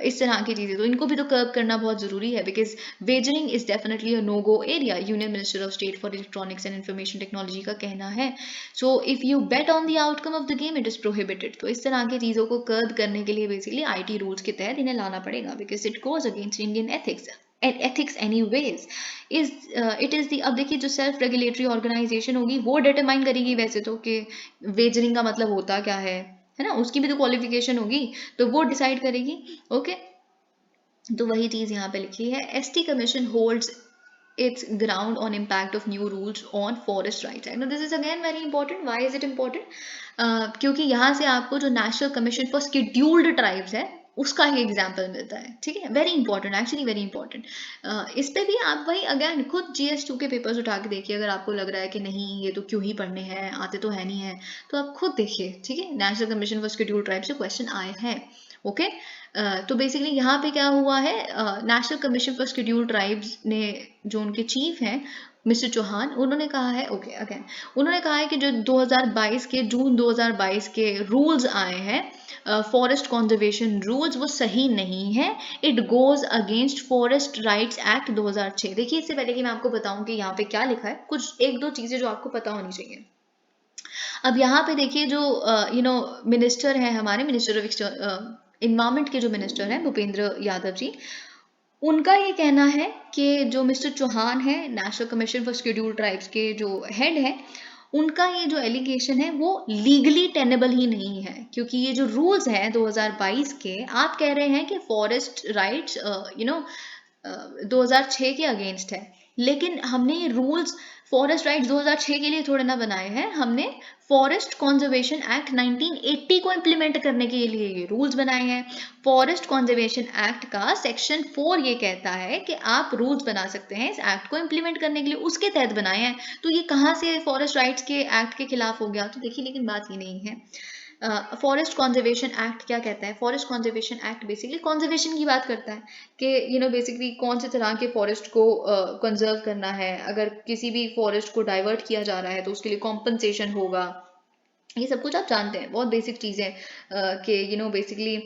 इस तरह की चीज़ें, तो इनको भी तो कर्ब करना बहुत ज़रूरी है, because wagering is definitely a no go area, union minister of state for electronics and information technology का कहना है। So if you bet on the outcome of the game it is prohibited. तो इस तरह की चीज़ों को कर्ब करने के लिए बेसिकली आईटी रूल्स के तहत इन्हें लाना पड़ेगा, because it goes against Indian ethics anyways. It is the, अब देखिए जो सेल्फ रेगुलेटरी ऑर्गेनाइजेशन होगी वो डिटरमाइन करेगी वैसे तो कि वेजरिंग का मतलब होता क्या है ना, उसकी भी तो क्वालिफिकेशन होगी, तो वो डिसाइड करेगी। ओके, तो वही चीज़ यहाँ पे लिखी है, ST commission holds its ground on impact of new rules on forest rights act. Now this is again very important. Why is it important? क्योंकि यहाँ से आपको जो national commission for scheduled tribes है उसका ही एग्जाम्पल मिलता है। ठीक है, very important, actually very important. इस पे भी आप वही अगेन खुद GS2 के पेपर्स उठा के देखिए, अगर आपको लग रहा है कि नहीं ये तो क्यों ही पढ़ने हैं, आते तो है नहीं है, तो आप खुद देखिए। ठीक है, national commission for scheduled tribes से क्वेश्चन आए हैं। ओके, तो बेसिकली यहाँ पे क्या हुआ है, national commission for scheduled tribes ने, जो उनके चीफ हैं मिस्टर चौहान, उन्होंने कहा है, ओके अगेन उन्होंने कहा है कि जो 2022 के जून 2022 के रूल्स आए हैं फॉरेस्ट कंजर्वेशन रूल्स, वो सही नहीं है, it goes against forest rights act 2006। देखिए इससे पहले कि मैं आपको बताऊं कि यहाँ पे क्या लिखा है, कुछ एक दो चीजें जो आपको पता होनी चाहिए। अब यहाँ पे देखिए जो मिनिस्टर हैं हमारे, मिनिस्टर ऑफ इन्वायरमेंट के जो मिनिस्टर हैं भूपेंद्र यादव जी, उनका ये कहना है कि जो मिस्टर चौहान है national commission for scheduled tribes के जो हेड है, उनका ये जो एलिगेशन है वो लीगली टेनेबल ही नहीं है, क्योंकि ये जो रूल्स हैं 2022 के, आप कह रहे हैं कि फॉरेस्ट राइट्स 2006 के अगेंस्ट है, लेकिन हमने ये रूल्स फॉरेस्ट राइट्स 2006 के लिए थोड़े ना बनाए हैं, हमने फॉरेस्ट कंजर्वेशन एक्ट 1980 को इम्प्लीमेंट करने के लिए ये रूल्स बनाए हैं। फॉरेस्ट कंजर्वेशन एक्ट का सेक्शन 4 ये कहता है कि आप रूल्स बना सकते हैं इस एक्ट को इम्प्लीमेंट करने के लिए, उसके तहत बनाए हैं। तो ये कहाँ से फॉरेस्ट राइट्स के एक्ट के खिलाफ हो गया, तो देखिए लेकिन बात ये नहीं है। फॉरेस्ट कंजर्वेशन एक्ट क्या कहता है, forest conservation act basically conservation की बात करता है कि बेसिकली कौन से तरह के फॉरेस्ट को कंजर्व करना है, अगर किसी भी फॉरेस्ट को डाइवर्ट किया जा रहा है तो उसके लिए कॉम्पनसेशन होगा, ये सब कुछ आप जानते हैं, बहुत बेसिक चीज़ें कि बेसिकली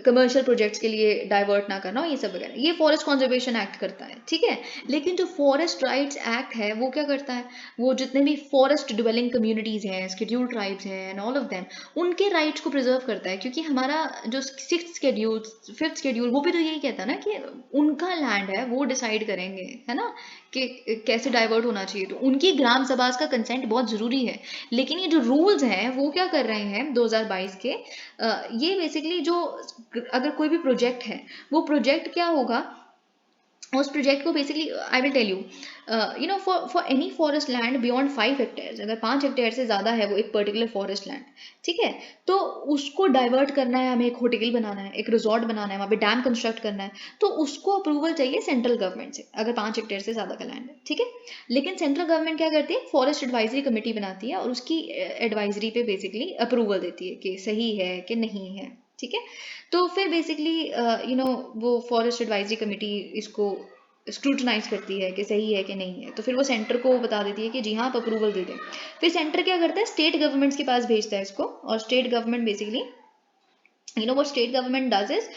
कमर्शियल प्रोजेक्ट्स के लिए डाइवर्ट ना करना, ये सब वगैरह, ये फॉरेस्ट कंजर्वेशन एक्ट करता है। ठीक है, लेकिन जो फॉरेस्ट राइट्स एक्ट है वो क्या करता है, वो जितने भी फॉरेस्ट डिवेलिंग कम्युनिटीज़ हैं, शेड्यूल्ड ट्राइब्स हैं एंड ऑल ऑफ देम, उनके राइट्स को प्रिजर्व करता है, क्योंकि हमारा जो 6th शेड्यूल 5th शेड्यूल वो भी तो यही कहता है ना कि उनका लैंड है, वो डिसाइड करेंगे, है ना, कि कैसे डाइवर्ट होना चाहिए, तो उनकी ग्राम सभा का कंसेंट बहुत ज़रूरी है। लेकिन ये जो रूल्स हैं वो क्या कर रहे हैं 2022 के, ये बेसिकली जो अगर कोई भी प्रोजेक्ट है, वो प्रोजेक्ट क्या होगा, उस प्रोजेक्ट को basically I will tell you for any forest land beyond 5 hectare, अगर 5 हेक्टेयर से ज़्यादा है वो एक पर्टिकुलर फॉरेस्ट लैंड, ठीक है, तो उसको डाइवर्ट करना है, हमें एक होटल बनाना है, एक रिजॉर्ट बनाना है, वहाँ पे डैम कंस्ट्रक्ट करना है, तो उसको अप्रूवल चाहिए सेंट्रल गवर्नमेंट से, अगर 5 हेक्टेयर से ज़्यादा का लैंड है। ठीक है, लेकिन सेंट्रल गवर्नमेंट क्या करती है, फॉरेस्ट एडवाइजरी कमेटी बनाती है और उसकी एडवाइजरी पे बेसिकली अप्रूवल देती है कि सही है कि नहीं है। ठीक है, तो फिर बेसिकली वो फॉरेस्ट एडवाइजरी कमेटी इसको स्क्रूटनाइज करती है कि सही है कि नहीं है, तो फिर वो सेंटर को बता देती है कि जी हाँ आप अप्रूवल दे दें। फिर सेंटर क्या करता है, स्टेट गवर्नमेंट्स के पास भेजता है इसको, और state government basically what state government does is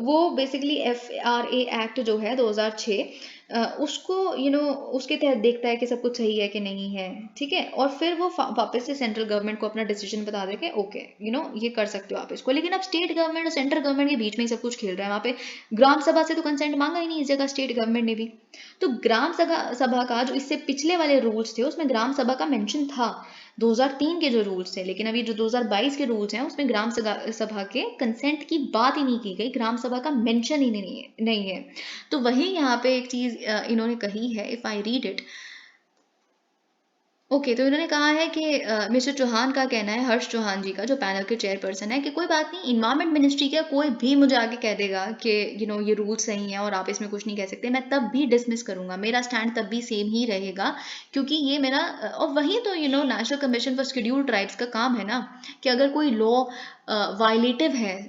वो basically FRA एक्ट जो है 2006 उसको उसके तहत देखता है कि सब कुछ सही है कि नहीं है, ठीक है, और फिर वो वापस से सेंट्रल गवर्नमेंट को अपना डिसीजन बता दे कि ओके ये कर सकते हो आप इसको। लेकिन अब स्टेट गवर्नमेंट और सेंट्रल गवर्नमेंट के बीच में ही सब कुछ खेल रहा है। वहाँ पे ग्राम सभा से तो कंसेंट मांगा ही नहीं इस जगह स्टेट गवर्नमेंट ने भी। तो ग्राम सभा का जो इससे पिछले वाले रूल्स थे उसमें ग्राम सभा का मेंशन था 2003 के जो रूल्स थे, लेकिन अभी जो 2022 के रूल्स हैं उसमें ग्राम सभा के कंसेंट की बात ही नहीं की गई, ग्राम सभा का मेंशन ही नहीं है। तो वही यहाँ पे एक चीज इन्होंने कही है, if I read it. Okay, तो इन्होंने कहा है कि मिस्टर चौहान का कहना है, हर्ष चौहान जी का जो पैनल के चेयरपर्सन है, कि कोई बात नहीं, इन्वायरमेंट मिनिस्ट्री का कोई भी मुझे आगे कह देगा कि ये रूल सही है और आप इसमें कुछ नहीं कह सकते, मैं तब भी डिसमिस करूंगा, मेरा स्टैंड तब भी सेम ही रहेगा, क्योंकि ये मेरा और वही तो national commission for schedule tribes का काम है ना, कि अगर कोई लॉ वायलेटिव है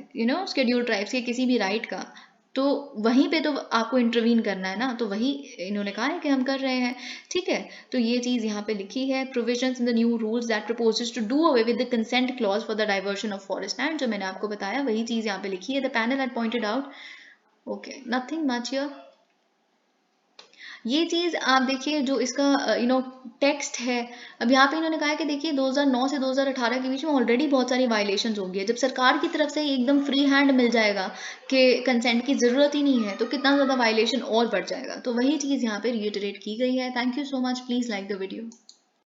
शेड्यूल ट्राइब्स के किसी भी राइट का, तो वहीं पे तो आपको इंटरवीन करना है ना, तो वही इन्होंने कहा है कि हम कर रहे हैं, ठीक है। तो ये चीज यहाँ पे लिखी है, provisions in the new rules that proposes to do away with the consent clause for the diversion of forest land, जो मैंने आपको बताया वही चीज यहाँ पे लिखी है। The panel had pointed out, okay, nothing much here. ये चीज आप देखिए जो इसका टेक्स्ट है, अब यहाँ पे इन्होंने कहा है कि देखिए 2009 से 2018 के बीच में ऑलरेडी बहुत सारी वायलेशंस हो गई है। जब सरकार की तरफ से एकदम फ्री हैंड मिल जाएगा कि कंसेंट की जरूरत ही नहीं है, तो कितना ज्यादा वायलेशन और बढ़ जाएगा। तो वही चीज यहाँ पे रिइटरेट की गई है। Thank you so much, please like the video.